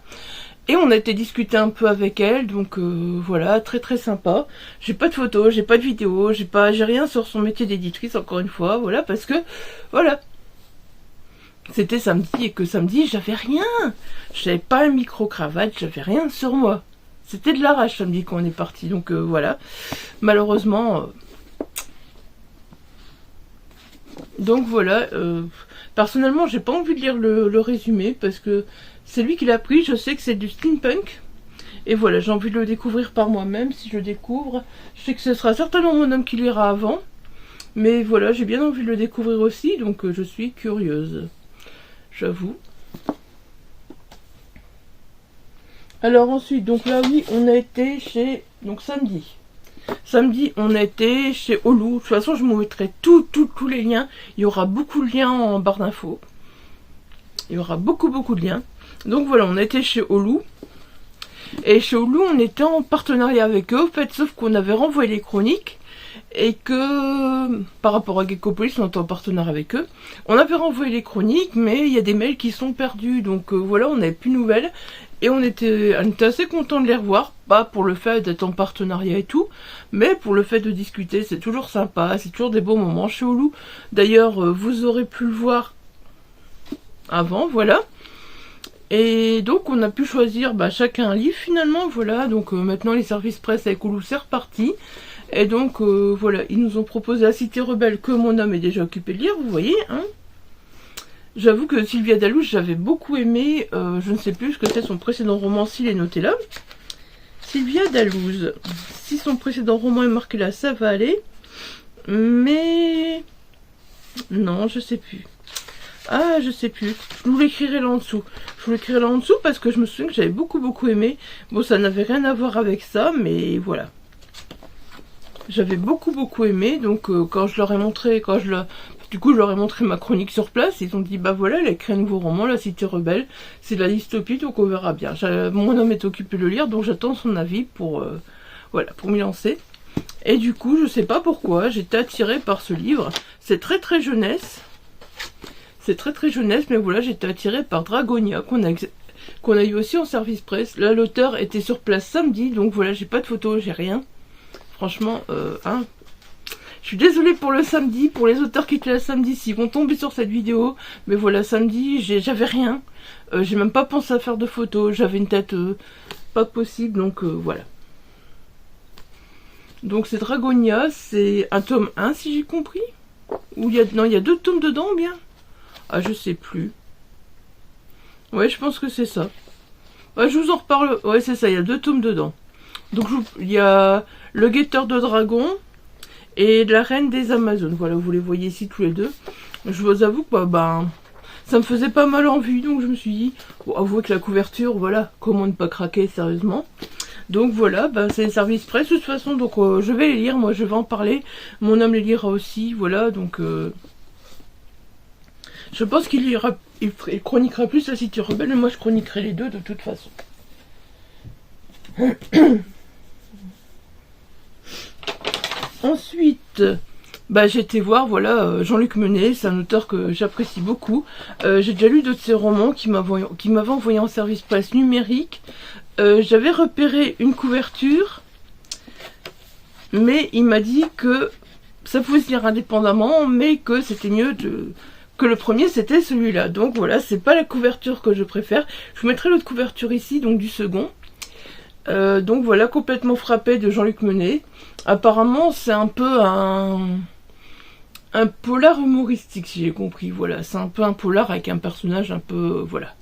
Et on a été discuter un peu avec elle, donc voilà, très très sympa. J'ai pas de photos, j'ai pas de vidéos, j'ai rien sur son métier d'éditrice, encore une fois, voilà, parce que, voilà. C'était samedi, et que samedi, j'avais rien. J'avais pas un micro-cravate, j'avais rien sur moi. C'était de l'arrache samedi quand on est parti, donc voilà. Malheureusement... Donc voilà, personnellement, j'ai pas envie de lire le résumé, parce que... C'est lui qui l'a pris, je sais que c'est du steampunk. Et voilà, j'ai envie de le découvrir par moi-même, si je le découvre. Je sais que ce sera certainement mon homme qui lira avant. Mais voilà, j'ai bien envie de le découvrir aussi, donc je suis curieuse. J'avoue. Alors ensuite, donc là oui, on a été chez... Donc samedi. Samedi, on a été chez Olu. De toute façon, je vous mettrai tous les liens. Il y aura beaucoup de liens en barre d'infos. Il y aura beaucoup de liens. Donc voilà, on était chez Olu. Et chez Olu, on était en partenariat avec eux, en fait, sauf qu'on avait renvoyé les chroniques. Et que, par rapport à Geckopolis, on était en partenariat avec eux. On avait renvoyé les chroniques, mais il y a des mails qui sont perdus. Donc voilà, on n'avait plus de nouvelles. Et on était assez contents de les revoir. Pas pour le fait d'être en partenariat et tout, mais pour le fait de discuter. C'est toujours sympa, c'est toujours des beaux moments chez Olu. D'ailleurs, vous aurez pu le voir avant, voilà. Et donc on a pu choisir chacun un livre finalement, voilà. Donc maintenant les services presse avec Olu, c'est reparti. Et donc voilà, ils nous ont proposé La Cité Rebelle, que mon homme est déjà occupé de lire, vous voyez, hein. J'avoue que Sylvia Dalouche, j'avais beaucoup aimé, je ne sais plus ce que c'est son précédent roman, s'il est noté là. Sylvia Dalouche, si son précédent roman est marqué là, ça va aller. Mais... non, je sais plus. Ah, je sais plus. Je vous l'écrirai là en dessous. Je vous l'écrirai là en dessous parce que je me souviens que j'avais beaucoup aimé. Bon, ça n'avait rien à voir avec ça, mais voilà. J'avais beaucoup aimé, donc quand je leur ai montré, du coup je leur ai montré ma chronique sur place, ils ont dit bah voilà, elle a écrit un nouveau roman, La Cité Rebelle, c'est de la dystopie, donc on verra bien. Mon homme est occupé de le lire, donc j'attends son avis pour voilà, pour m'y lancer. Et du coup, je sais pas pourquoi, j'étais attirée par ce livre. C'est très jeunesse. C'est très jeunesse, mais voilà, j'étais attirée par Dragonia, qu'on a eu aussi en service presse. Là, l'auteur était sur place samedi, donc voilà, j'ai pas de photo, j'ai rien. Franchement, hein. Je suis désolée pour le samedi, pour les auteurs qui étaient là samedi, s'ils vont tomber sur cette vidéo. Mais voilà, samedi, j'avais rien. J'ai même pas pensé à faire de photos. J'avais une tête pas possible, donc voilà. Donc c'est Dragonia, c'est un tome 1 si j'ai compris. Ou il y a 2 tomes dedans ou bien? Ah, je sais plus. Ouais, je pense que c'est ça. Ouais, je vous en reparle. Ouais, c'est ça, il y a 2 tomes dedans. Donc il y a Le Guetteur de Dragons et La Reine des Amazones. Voilà, vous les voyez ici tous les deux. Je vous avoue que ça me faisait pas mal envie, donc je me suis dit, bon, avouez que la couverture, voilà, comment ne pas craquer sérieusement. Donc voilà, c'est les services presse de toute façon, donc je vais les lire, moi je vais en parler. Mon homme les lira aussi, voilà, donc je pense qu'il chroniquera plus La Cité Rebelle, mais moi je chroniquerai les deux de toute façon. Ensuite, j'ai été voir, voilà, Jean-Luc Menet, c'est un auteur que j'apprécie beaucoup. J'ai déjà lu d'autres de ses romans qui m'avaient envoyé en service presse numérique. J'avais repéré une couverture, mais il m'a dit que ça pouvait se lire indépendamment, mais que c'était mieux que le premier, c'était celui-là. Donc voilà, c'est pas la couverture que je préfère. Je vous mettrai l'autre couverture ici, donc du second. Donc voilà, Complètement frappé de Jean-Luc Menet. Apparemment, c'est un peu un polar humoristique, si j'ai compris. Voilà, c'est un peu un polar avec un personnage un peu, voilà,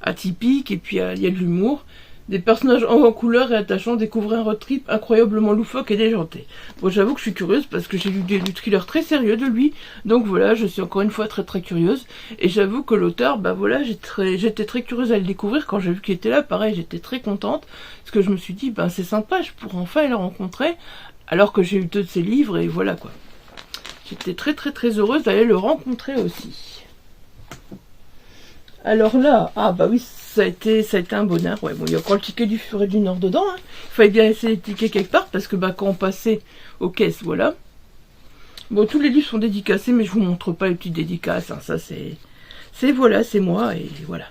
atypique, et puis il y a de l'humour. Des personnages en couleur et attachants découvrent un road trip incroyablement loufoque et déjanté. Bon, j'avoue que je suis curieuse parce que j'ai lu du thriller très sérieux de lui. Donc voilà, je suis encore une fois très curieuse. Et j'avoue que l'auteur, voilà, j'étais très curieuse à le découvrir. Quand j'ai vu qu'il était là, pareil, j'étais très contente. Parce que je me suis dit, c'est sympa, je pourrais enfin le rencontrer. Alors que j'ai eu 2 de ses livres et voilà quoi. J'étais très heureuse d'aller le rencontrer aussi. Alors là, oui, ça a été un bonheur. Ouais, bon, il y a encore le ticket du Furet du Nord dedans. Hein. Il fallait bien laisser les tickets quelque part parce que quand on passait aux caisses, voilà. Bon, tous les livres sont dédicacés, mais je vous montre pas les petites dédicaces. Hein. Ça, voilà, c'est moi et voilà.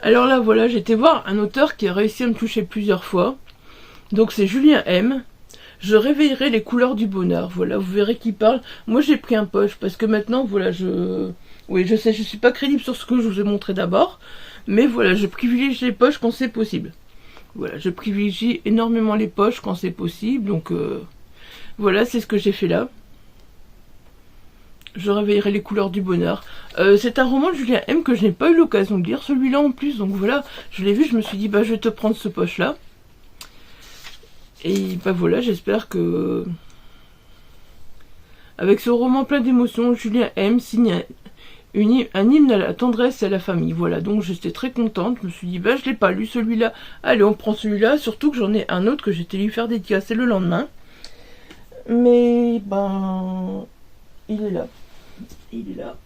Alors là, voilà, j'ai été voir un auteur qui a réussi à me toucher plusieurs fois. Donc c'est Julien M. Je réveillerai les couleurs du bonheur. Voilà, vous verrez qui parle. Moi, j'ai pris un poche parce que maintenant, voilà, oui, je sais, je suis pas crédible sur ce que je vous ai montré d'abord, mais voilà, je privilégie les poches quand c'est possible. Voilà, je privilégie énormément les poches quand c'est possible, donc voilà, c'est ce que j'ai fait là. Je réveillerai les couleurs du bonheur. C'est un roman de Julien M que je n'ai pas eu l'occasion de lire, celui-là en plus, donc voilà, je l'ai vu, je me suis dit, je vais te prendre ce poche-là. Et voilà, j'espère que... Avec ce roman plein d'émotions, Julien M signe un hymne à la tendresse et à la famille. Voilà, donc j'étais très contente. Je me suis dit, je l'ai pas lu celui-là. Allez, on prend celui-là. Surtout que j'en ai un autre que j'étais lui faire dédicacer le lendemain. Mais, il est là. Il est là,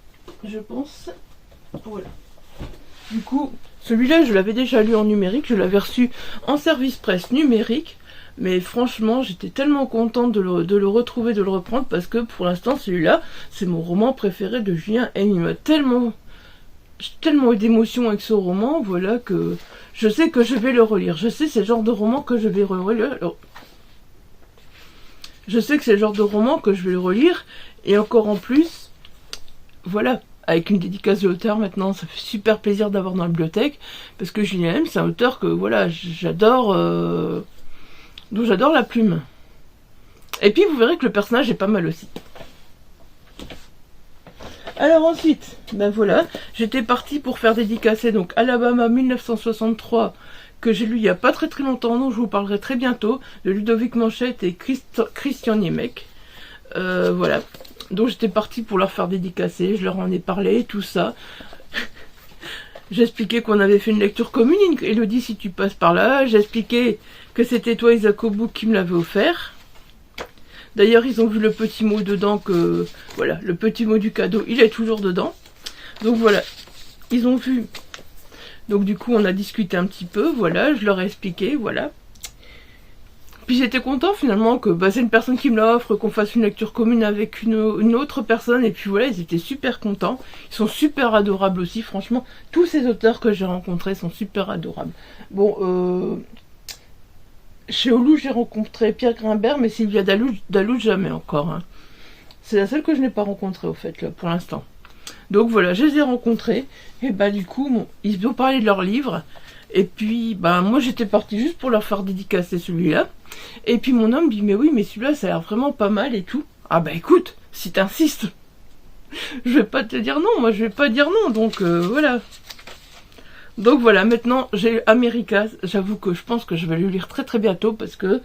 je pense. Voilà. Du coup, celui-là, je l'avais déjà lu en numérique. Je l'avais reçu en service presse numérique. Mais franchement, j'étais tellement contente de le retrouver, de le reprendre, parce que pour l'instant, celui-là, c'est mon roman préféré de Julien M. Il m'a tellement eu d'émotions avec ce roman, voilà, que je sais que je vais le relire. Je sais c'est le genre de roman que je vais relire. Je sais que c'est le genre de roman que je vais le relire, et encore en plus, voilà, avec une dédicace de l'auteur maintenant, ça fait super plaisir d'avoir dans la bibliothèque, parce que Julien M, c'est un auteur que, voilà, j'adore... Donc j'adore la plume. Et puis vous verrez que le personnage est pas mal aussi. Alors ensuite, voilà, j'étais partie pour faire dédicacer donc Alabama 1963, que j'ai lu il y a pas très longtemps, dont je vous parlerai très bientôt, de Ludovic Manchette et Christian Niemek. Voilà. Donc j'étais partie pour leur faire dédicacer, je leur en ai parlé, tout ça. J'expliquais qu'on avait fait une lecture commune, Elodie si tu passes par là, j'expliquais que c'était toi Isaac Obouk qui me l'avait offert. D'ailleurs ils ont vu le petit mot dedans que, voilà, le petit mot du cadeau, il est toujours dedans. Donc voilà, ils ont vu. Donc du coup on a discuté un petit peu, voilà, je leur ai expliqué, voilà. Puis j'étais content finalement que c'est une personne qui me l'offre, qu'on fasse une lecture commune avec une autre personne, et puis voilà, ils étaient super contents. Ils sont super adorables aussi, franchement. Tous ces auteurs que j'ai rencontrés sont super adorables. Bon, chez Olu, j'ai rencontré Pierre Grimbert, mais Sylvia Dalou jamais encore. Hein. C'est la seule que je n'ai pas rencontrée au fait, là, pour l'instant. Donc voilà, je les ai rencontrés, et du coup, bon, ils ont parlé de leur livre. Et puis, moi j'étais partie juste pour leur faire dédicacer celui-là. Et puis mon homme dit, mais oui, mais celui-là, ça a l'air vraiment pas mal et tout. Ah écoute, si t'insistes, je vais pas te dire non, moi je vais pas dire non, donc voilà. Donc voilà, maintenant j'ai America, j'avoue que je pense que je vais le lire très très bientôt parce que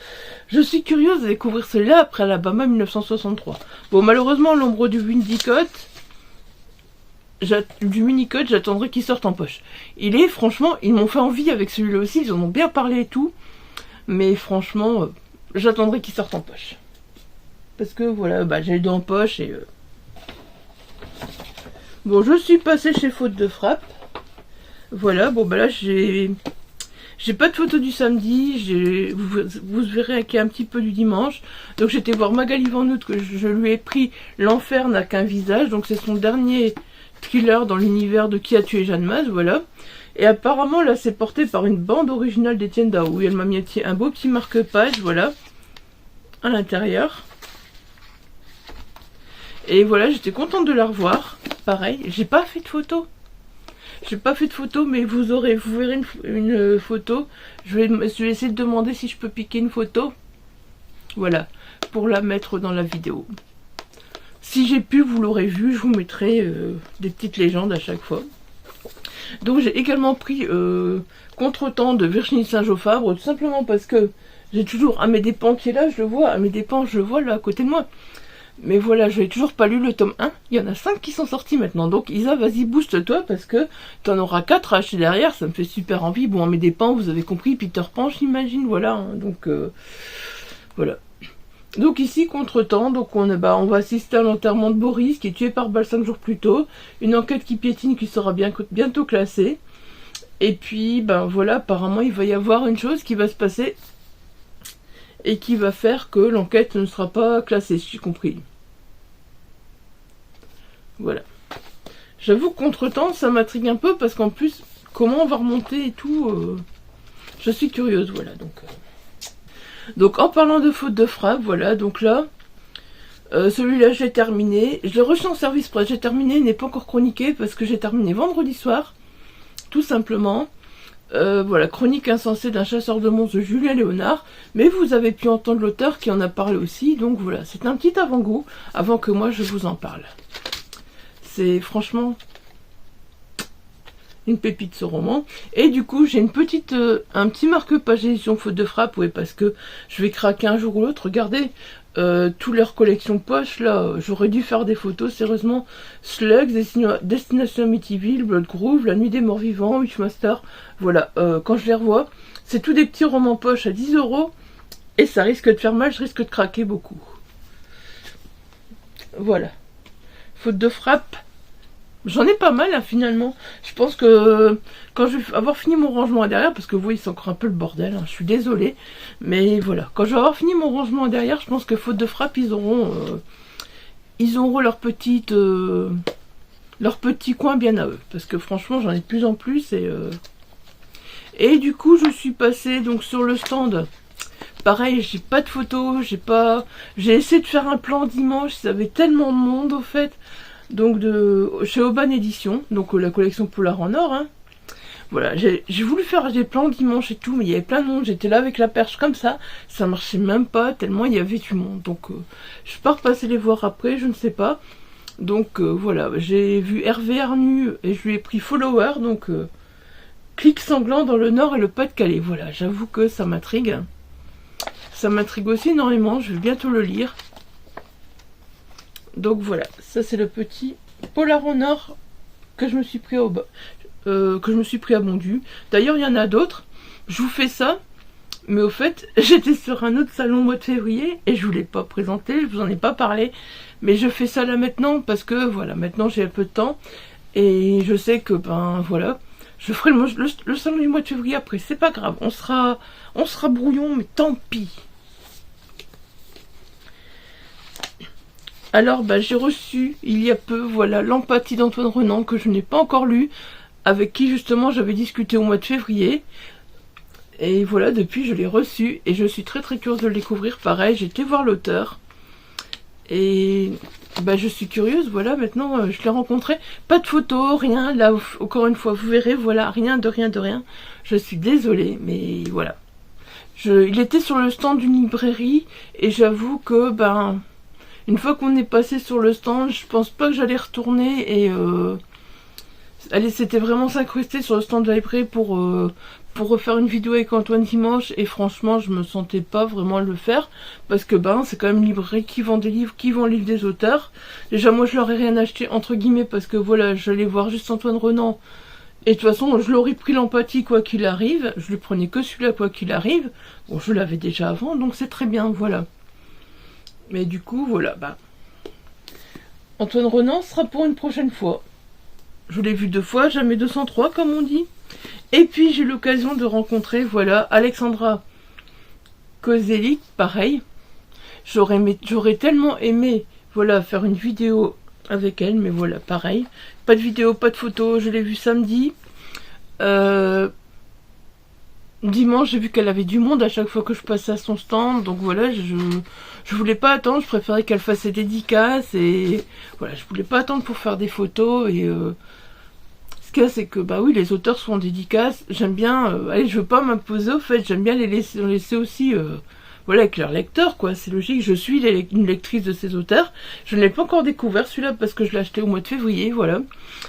je suis curieuse de découvrir celui-là après Alabama 1963. Bon, malheureusement, l'ombre du Winnicott, j'attendrai qu'il sorte en poche. Franchement, ils m'ont fait envie avec celui-là aussi, ils en ont bien parlé et tout. Mais franchement, j'attendrai qu'il sorte en poche. Parce que voilà, j'ai les deux en poche et... Bon, je suis passée chez Faute de Frappe. Voilà, bon là j'ai pas de photo du samedi, vous verrez qu'il y a un petit peu du dimanche. Donc j'étais voir Magali Vanout, que je lui ai pris L'enfer n'a qu'un visage. Donc c'est son dernier thriller dans l'univers de Qui a tué Jeanne Maz, voilà. Et apparemment là c'est porté par une bande originale d'Étienne Daou. Elle m'a mis un beau petit marque-page, voilà, à l'intérieur. Et voilà, j'étais contente de la revoir. Pareil, j'ai pas fait de photo. J'ai pas fait de photo, mais vous verrez une photo. Je vais essayer de demander si je peux piquer une photo. Voilà, pour la mettre dans la vidéo. Si j'ai pu, vous l'aurez vu, je vous mettrai des petites légendes à chaque fois. Donc j'ai également pris Contretemps de Virginie Saint-Geoffroy, tout simplement parce que j'ai toujours Amédée Despentes qui est là, je le vois, Amédée Despentes, je le vois là à côté de moi. Mais voilà, je n'ai toujours pas lu le tome 1, il y en a 5 qui sont sortis maintenant, donc Isa, vas-y, booste-toi, parce que t'en auras 4 à acheter derrière, ça me fait super envie. Bon, Amédée Despentes, vous avez compris, Peter Pan, j'imagine, voilà, hein, donc voilà. Donc ici, Contretemps, donc on va assister à l'enterrement de Boris, qui est tué par balle 5 jours plus tôt, une enquête qui piétine, qui sera bientôt classée, et puis, voilà, apparemment, il va y avoir une chose qui va se passer, et qui va faire que l'enquête ne sera pas classée, si j'ai compris. Voilà. J'avoue que Contretemps, ça m'intrigue un peu, parce qu'en plus, comment on va remonter et tout, je suis curieuse, voilà, donc... Donc en parlant de Faute de Frappe, voilà, donc là, celui-là j'ai terminé, je l'ai reçu en service presse, j'ai terminé, il n'est pas encore chroniqué, parce que j'ai terminé vendredi soir, tout simplement. Voilà, Chronique insensée d'un chasseur de monstres de Julien Léonard, mais vous avez pu entendre l'auteur qui en a parlé aussi, donc voilà, c'est un petit avant-goût, avant que moi je vous en parle. C'est franchement une pépite ce roman. Et du coup j'ai un petit marque-page édition Faute de Frappe, ouais, parce que je vais craquer un jour ou l'autre. Regardez toutes leurs collections poche là, j'aurais dû faire des photos sérieusement. Slugs, Destination Amityville, Blood Groove, La Nuit des Morts Vivants, Witchmaster, voilà, quand je les revois, c'est tous des petits romans poche à 10 €, et ça risque de faire mal, je risque de craquer beaucoup. Voilà. Faute de Frappe, j'en ai pas mal, hein, finalement. Je pense que quand je vais avoir fini mon rangement derrière, parce que vous voyez, c'est encore un peu le bordel, hein, je suis désolée, mais voilà. Quand je vais avoir fini mon rangement derrière, je pense que Faute de Frappe, ils auront leur petit coin bien à eux. Parce que franchement, j'en ai de plus en plus. Et du coup, je suis passée donc sur le stand. Pareil, j'ai pas de photos, j'ai essayé de faire un plan dimanche, ça avait tellement de monde au fait. Donc chez Aubin Édition, donc la collection Polar en or, hein. Voilà, j'ai voulu faire des plans dimanche et tout, mais il y avait plein de monde, j'étais là avec la perche comme ça marchait même pas, tellement il y avait du monde. Donc je pars passer les voir après, je ne sais pas. Donc voilà, j'ai vu Hervé Arnu et je lui ai pris Follower, donc Clic sanglant dans le Nord et le Pas-de-Calais. Voilà, j'avoue que ça m'intrigue. Ça m'intrigue aussi énormément, je vais bientôt le lire. Donc voilà, ça c'est le petit polar au nord que je me suis pris à Bondu. D'ailleurs, il y en a d'autres. Je vous fais ça, mais au fait, j'étais sur un autre salon au mois de février et je vous l'ai pas présenté, je vous en ai pas parlé. Mais je fais ça là maintenant parce que voilà, maintenant j'ai un peu de temps et je sais que ben voilà, je ferai le salon du mois de février après. C'est pas grave, on sera brouillon, mais tant pis. Alors, bah, j'ai reçu, il y a peu, voilà, l'empathie d'Antoine Renan, que je n'ai pas encore lu, avec qui, justement, j'avais discuté au mois de février. Et voilà, depuis, je l'ai reçu, et je suis très très curieuse de le découvrir. Pareil, j'ai été voir l'auteur. Et, bah, je suis curieuse, voilà, maintenant, je l'ai rencontré. Pas de photos, rien, là, encore une fois, vous verrez, voilà, rien de rien de rien. Je suis désolée, mais voilà. Il était sur le stand d'une librairie, et j'avoue que, ben... Une fois qu'on est passé sur le stand, je pense pas que j'allais retourner et allez, c'était vraiment s'incruster sur le stand de la librairie pour refaire une vidéo avec Antoine Dimanche et franchement je me sentais pas vraiment le faire parce que ben c'est quand même une librairie qui vend des livres, qui vend les livres des auteurs. Déjà moi je leur ai rien acheté entre guillemets parce que voilà, j'allais voir juste Antoine Renan et de toute façon je l'aurais pris l'empathie quoi qu'il arrive, je le prenais que celui-là quoi qu'il arrive. Bon, je l'avais déjà avant donc c'est très bien, voilà. Mais du coup, voilà, bah. Antoine Renan sera pour une prochaine fois. Je l'ai vu 2 fois, jamais 203, comme on dit. Et puis, j'ai eu l'occasion de rencontrer, voilà, Alexandra Kozelik, pareil. J'aurais tellement aimé, voilà, faire une vidéo avec elle, mais voilà, pareil. Pas de vidéo, pas de photo, je l'ai vu samedi. Dimanche, j'ai vu qu'elle avait du monde à chaque fois que je passais à son stand, donc voilà, je voulais pas attendre, je préférais qu'elle fasse ses dédicaces, et voilà, je voulais pas attendre pour faire des photos, et ce qu'il y a, c'est que, bah oui, les auteurs sont en dédicace, j'aime bien, allez, je veux pas m'imposer, au fait, j'aime bien les laisser aussi, voilà, avec leurs lecteurs, quoi, c'est logique, je suis une lectrice de ces auteurs, je ne l'ai pas encore découvert, celui-là, parce que je l'ai acheté au mois de février, voilà,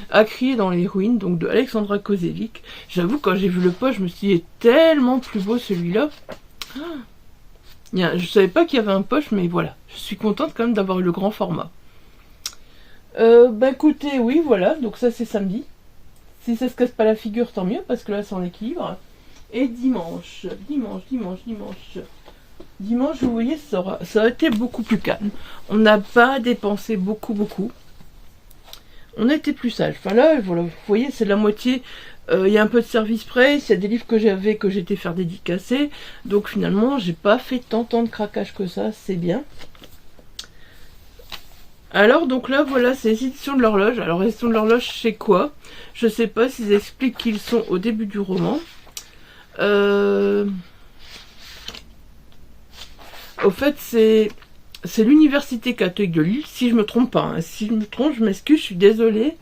À crier dans les ruines, donc de Alexandra Kozelik. J'avoue, quand j'ai vu le poche, je me suis dit, il est tellement plus beau celui-là. Je savais pas qu'il y avait un poche, mais voilà, je suis contente quand même d'avoir eu le grand format. Bah écoutez, oui, voilà, donc ça c'est samedi. Si ça se casse pas la figure, tant mieux, parce que là c'est en équilibre. Et dimanche, vous voyez, ça a été beaucoup plus calme. On n'a pas dépensé beaucoup. On a été plus sage. Enfin là, voilà, vous voyez, c'est la moitié. Il y a un peu de service presse, il y a des livres que j'étais faire dédicacer. Donc finalement, j'ai pas fait tant de craquage que ça, c'est bien. Alors donc là, voilà, c'est les éditions de l'horloge. Alors les éditions de l'horloge, c'est quoi? Je sais pas s'ils expliquent qu'ils sont au début du roman. Au fait, c'est l'université catholique de Lille, si je me trompe pas. Hein. Si je me trompe, je m'excuse, je suis désolée.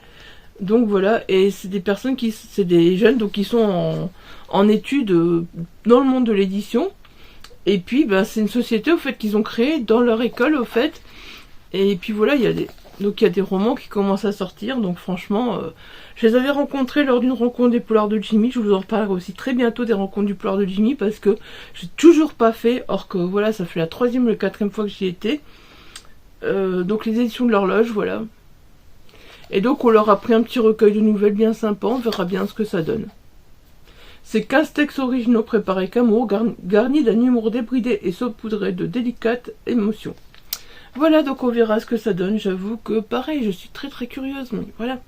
Donc voilà, et c'est des personnes c'est des jeunes donc qui sont en études dans le monde de l'édition. Et puis, ben, c'est une société au fait qu'ils ont créée dans leur école au fait. Et puis voilà, il y a des romans qui commencent à sortir. Donc franchement, je les avais rencontrés lors d'une rencontre des Polars de Jimmy. Je vous en reparlerai aussi très bientôt des rencontres du Polar de Jimmy parce que j'ai toujours pas fait. Or que voilà, ça fait la 3e ou la 4e fois que j'y étais. Donc les éditions de l'horloge, voilà. Et donc on leur a pris un petit recueil de nouvelles bien sympa, on verra bien ce que ça donne. C'est 15 textes originaux préparés qu'amour, garnis d'un humour débridé et saupoudré de délicates émotions. Voilà, donc on verra ce que ça donne, j'avoue que pareil, je suis très curieuse, mais voilà.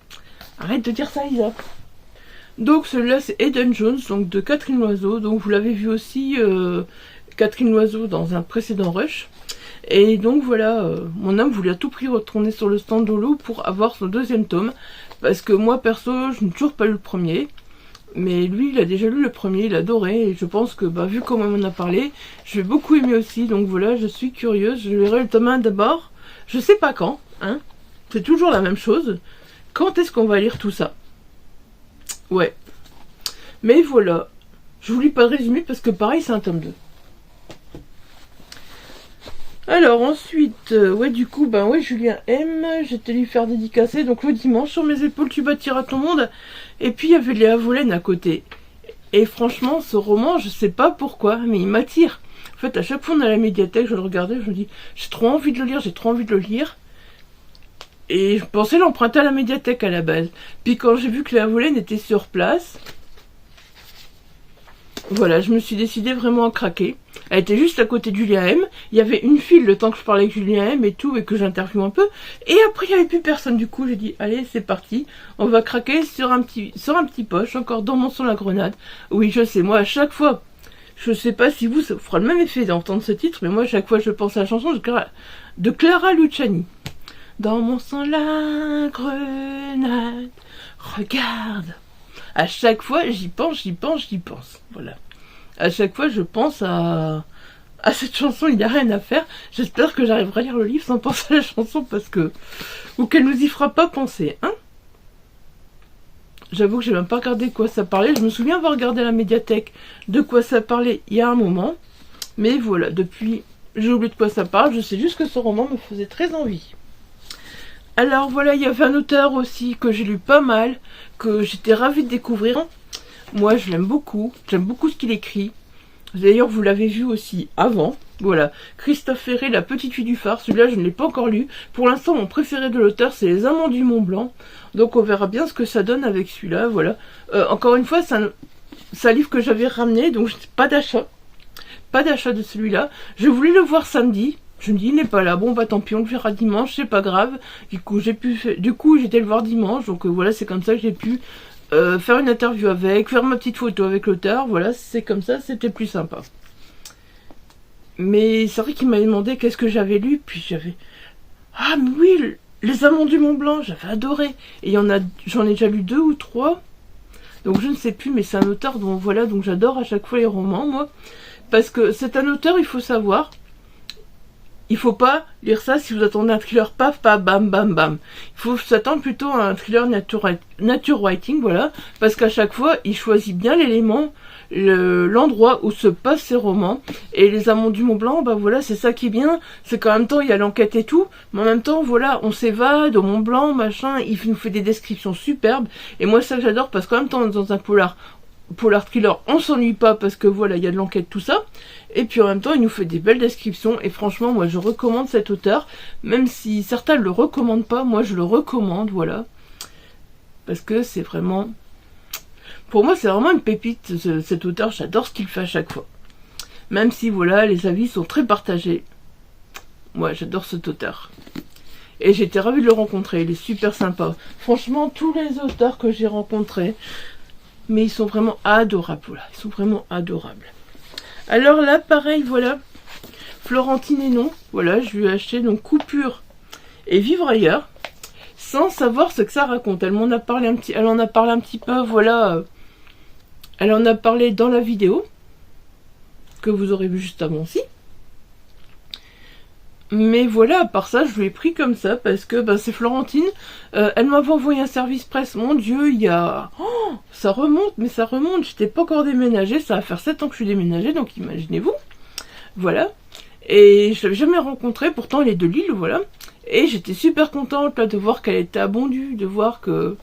Arrête de dire ça, Isa. Donc celui-là c'est Eden Jones, donc de Catherine Loiseau, donc vous l'avez vu aussi, Catherine Loiseau dans un précédent rush. Et donc voilà, mon homme voulait à tout prix retourner sur le stand d'Holo pour avoir son 2e tome. Parce que moi perso, je n'ai toujours pas lu le premier. Mais lui, il a déjà lu le premier, il adorait. Et je pense que, bah, vu comment on en a parlé, je vais beaucoup aimer aussi. Donc voilà, je suis curieuse. Je verrai le tome 1 d'abord. Je sais pas quand, hein. C'est toujours la même chose. Quand est-ce qu'on va lire tout ça? Ouais. Mais voilà. Je vous lis pas le résumé parce que pareil, c'est un tome 2. Alors ensuite, ouais du coup, ben ouais, Julien M, j'étais lui faire dédicacer, donc le dimanche, sur mes épaules tu bâtiras ton monde, et puis il y avait Léa Volène à côté. Et franchement, ce roman, je sais pas pourquoi, mais il m'attire. En fait, à chaque fois on est à la médiathèque, je le regardais, je me dis, j'ai trop envie de le lire, Et je pensais l'emprunter à la médiathèque à la base. Puis quand j'ai vu que Léa Volène était sur place, voilà, je me suis décidée vraiment à craquer. Elle était juste à côté de Julien M. Il y avait une file le temps que je parlais avec Julien M et tout, et que j'interviewe un peu. Et après, il n'y avait plus personne. Du coup, j'ai dit, allez, c'est parti. On va craquer sur un petit poche, encore dans mon son la grenade. Oui, je sais, moi, à chaque fois, je sais pas si vous, ça vous fera le même effet d'entendre ce titre, mais moi, à chaque fois, je pense à la chanson de Clara Luciani. Dans mon sang la grenade, regarde. À chaque fois, j'y pense. Voilà. À chaque fois, je pense à cette chanson, il n'y a rien à faire. J'espère que j'arriverai à lire le livre sans penser à la chanson parce que... Ou qu'elle nous y fera pas penser, hein. J'avoue que j'ai même pas regardé de quoi ça parlait. Je me souviens avoir regardé à la médiathèque de quoi ça parlait il y a un moment. Mais voilà, depuis, j'ai oublié de quoi ça parle. Je sais juste que ce roman me faisait très envie. Alors voilà, il y avait un auteur aussi que j'ai lu pas mal, que j'étais ravie de découvrir. Moi, je l'aime beaucoup. J'aime beaucoup ce qu'il écrit. D'ailleurs, vous l'avez vu aussi avant. Voilà. Christophe Ferré, La petite fille du phare. Celui-là, je ne l'ai pas encore lu. Pour l'instant, mon préféré de l'auteur, c'est Les Amants du Mont Blanc. Donc, on verra bien ce que ça donne avec celui-là. Voilà. Encore une fois, c'est un livre que j'avais ramené. Donc, pas d'achat. Pas d'achat de celui-là. Je voulais le voir samedi. Je me dis, il n'est pas là. Bon, bah tant pis, on le verra dimanche. C'est pas grave. Du coup, j'étais le voir dimanche. Donc, voilà, c'est comme ça que j'ai pu... faire une interview avec, faire ma petite photo avec l'auteur, voilà, c'est comme ça, c'était plus sympa. Mais c'est vrai qu'il m'avait demandé qu'est-ce que j'avais lu, puis j'avais... Ah mais oui, Les Amants du Mont Blanc, j'avais adoré. Et j'en ai déjà lu 2 ou 3, donc je ne sais plus, mais c'est un auteur dont, voilà, donc j'adore à chaque fois les romans, moi. Parce que c'est un auteur, il faut savoir... Il faut pas lire ça si vous attendez un thriller paf, paf, bam, bam, bam. Il faut s'attendre plutôt à un thriller nature writing, voilà. Parce qu'à chaque fois, il choisit bien l'élément, l'endroit où se passent ses romans. Et Les Amants du Mont Blanc, bah voilà, c'est ça qui est bien. C'est qu'en même temps, il y a l'enquête et tout. Mais en même temps, voilà, on s'évade au Mont Blanc, machin. Il nous fait des descriptions superbes. Et moi, ça que j'adore, parce qu'en même temps, dans un polar thriller, on s'ennuie pas parce que voilà, il y a de l'enquête, tout ça. Et puis en même temps, il nous fait des belles descriptions. Et franchement, moi, je recommande cet auteur. Même si certains ne le recommandent pas, moi, je le recommande, voilà. Parce que c'est vraiment... Pour moi, c'est vraiment une pépite, cet auteur. J'adore ce qu'il fait à chaque fois. Même si, voilà, les avis sont très partagés. Moi, j'adore cet auteur. Et j'étais ravie de le rencontrer. Il est super sympa. Franchement, tous les auteurs que j'ai rencontrés... Mais ils sont vraiment adorables, voilà. Ils sont vraiment adorables. Alors là, pareil, voilà. Florentine Hénon, voilà, je lui ai acheté donc Coupure et Vivre ailleurs, sans savoir ce que ça raconte. Elle en a parlé un petit peu, voilà. Elle en a parlé dans la vidéo, que vous aurez vu juste avant aussi. Mais voilà, à part ça, je l'ai pris comme ça, parce que ben, c'est Florentine. Elle m'avait envoyé un service presse. Mon Dieu, il y a... Oh, ça remonte, mais ça remonte. J'étais pas encore déménagée. Ça va faire 7 ans que je suis déménagée, donc imaginez-vous. Voilà. Et je l'avais jamais rencontrée, pourtant elle est de Lille, voilà. Et j'étais super contente là, de voir qu'elle était abondue, de voir que...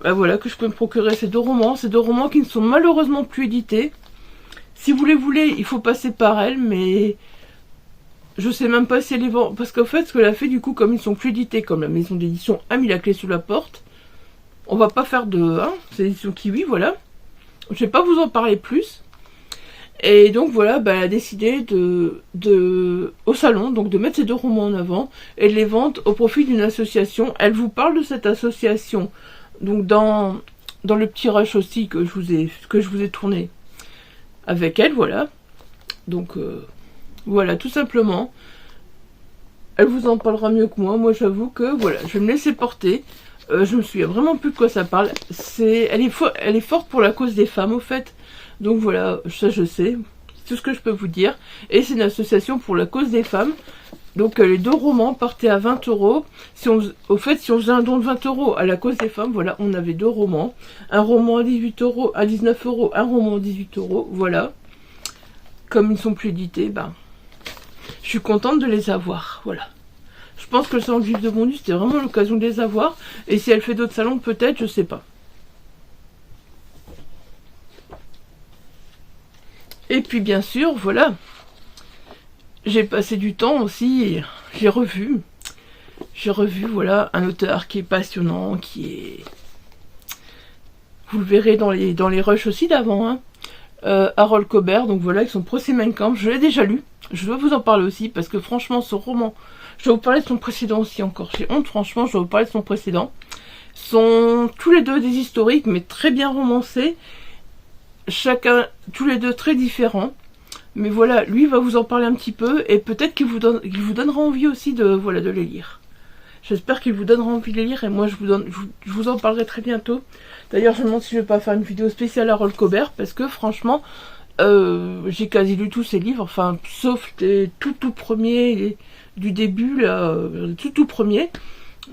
Ben, voilà, que je peux me procurer ces 2 romans. Ces 2 romans qui ne sont malheureusement plus édités. Si vous les voulez, il faut passer par elle, mais... Je sais même pas si elle les vend, parce qu'en fait, ce qu'elle a fait, du coup, comme ils sont plus édités, comme la maison d'édition a mis la clé sous la porte, on va pas faire de... Hein, c'est l'édition Kiwi, voilà. Je vais pas vous en parler plus. Et donc, voilà, bah, elle a décidé au salon, donc de mettre ces 2 romans en avant, et de les vendre au profit d'une association. Elle vous parle de cette association, donc dans le petit rush aussi que je vous ai tourné avec elle, voilà. Donc... Voilà, tout simplement. Elle vous en parlera mieux que moi. Moi, j'avoue que, voilà, je vais me laisser porter. Je me souviens vraiment plus de quoi ça parle. Elle est forte pour la cause des femmes, au fait. Donc voilà, ça je sais. C'est tout ce que je peux vous dire. Et c'est une association pour la cause des femmes. Donc les 2 romans partaient à 20 €. Si on faisait un don de 20 € à la cause des femmes, voilà, on avait 2 romans. Un roman à 18 €, à 19 €, un roman à 18 €, voilà. Comme ils ne sont plus édités, ben... Je suis contente de les avoir, voilà. Je pense que le salon du livre de Bondu, c'était vraiment l'occasion de les avoir. Et si elle fait d'autres salons, peut-être, je sais pas. Et puis bien sûr, voilà. J'ai passé du temps aussi, j'ai revu j'ai revu, voilà, un auteur qui est passionnant, qui est... Vous le verrez dans les rushs aussi d'avant, hein. Harold Cobert, donc voilà, avec son procès Mein Kampf, je l'ai déjà lu. Je dois vous en parler aussi, parce que franchement, ce roman, je vais vous parler de son précédent aussi encore. J'ai honte, franchement, je vais vous parler de son précédent. Sont tous les deux des historiques, mais très bien romancés. Chacun, tous les deux très différents. Mais voilà, lui va vous en parler un petit peu, et peut-être qu'il vous donnera envie aussi de les lire. J'espère qu'il vous donnera envie de les lire, et moi je vous en parlerai très bientôt. D'ailleurs, je me demande si je vais pas faire une vidéo spéciale à Harold Cobert, parce que franchement, j'ai quasi lu tous ses livres, enfin, sauf les tout premiers, du début, là, tout premier.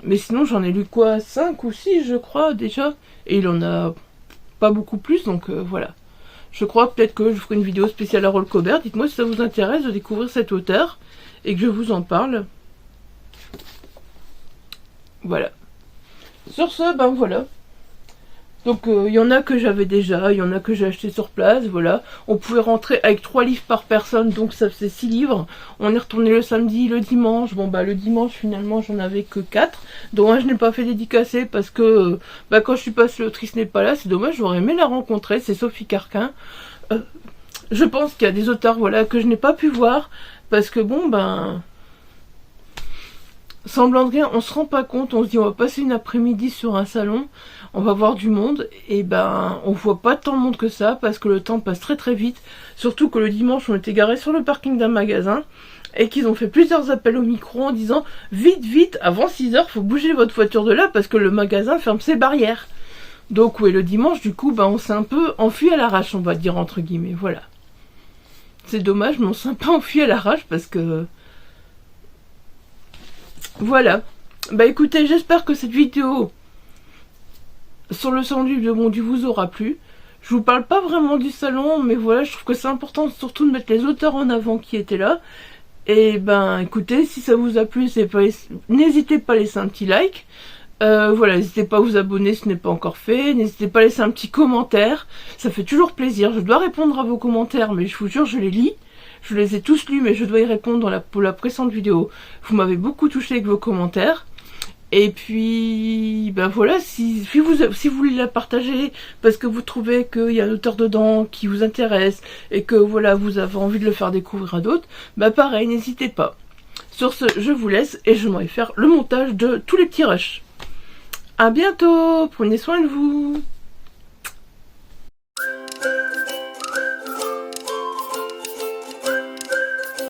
Mais sinon, j'en ai lu quoi, 5 ou 6, je crois, déjà. Et il en a pas beaucoup plus, donc voilà. Je crois peut-être que je ferai une vidéo spéciale à Harold Cobert. Dites-moi si ça vous intéresse de découvrir cet auteur, et que je vous en parle. Voilà. Sur ce, ben voilà. Donc il y en a que j'avais déjà, il y en a que j'ai acheté sur place, voilà. On pouvait rentrer avec 3 livres par personne, donc ça faisait 6 livres. On est retourné le samedi, le dimanche. Bon bah le dimanche finalement j'en avais que 4, dont un je n'ai pas fait dédicacer parce que quand je suis passée, l'autrice n'est pas là, c'est dommage, j'aurais aimé la rencontrer, c'est Sophie Carquin. Je pense qu'il y a des auteurs voilà que je n'ai pas pu voir, parce que bon ben... Semblant de rien, on se rend pas compte, on se dit on va passer une après-midi sur un salon, on va voir du monde, et ben on voit pas tant de monde que ça, parce que le temps passe très très vite, surtout que le dimanche on était garés sur le parking d'un magasin, et qu'ils ont fait plusieurs appels au micro en disant vite vite, avant 6 h faut bouger votre voiture de là, parce que le magasin ferme ses barrières. Donc oui, le dimanche du coup, ben on s'est un peu enfui à l'arrache, on va dire entre guillemets, voilà. C'est dommage, mais on s'est un peu enfui à l'arrache, parce que... Voilà, bah écoutez, j'espère que cette vidéo sur le salon du livre de Bondu vous aura plu. Je vous parle pas vraiment du salon, mais voilà, je trouve que c'est important surtout de mettre les auteurs en avant qui étaient là. Et ben écoutez, si ça vous a plu, n'hésitez pas à laisser un petit like. Voilà, n'hésitez pas à vous abonner si ce n'est pas encore fait. N'hésitez pas à laisser un petit commentaire, ça fait toujours plaisir. Je dois répondre à vos commentaires, mais je vous jure, je les lis. Je les ai tous lus, mais je dois y répondre pour la précédente vidéo. Vous m'avez beaucoup touché avec vos commentaires. Et puis, ben voilà, si vous voulez la partager, parce que vous trouvez qu'il y a un auteur dedans qui vous intéresse, et que voilà, vous avez envie de le faire découvrir à d'autres, bah pareil, n'hésitez pas. Sur ce, je vous laisse, et je m'en vais faire le montage de tous les petits rushs. À bientôt, prenez soin de vous.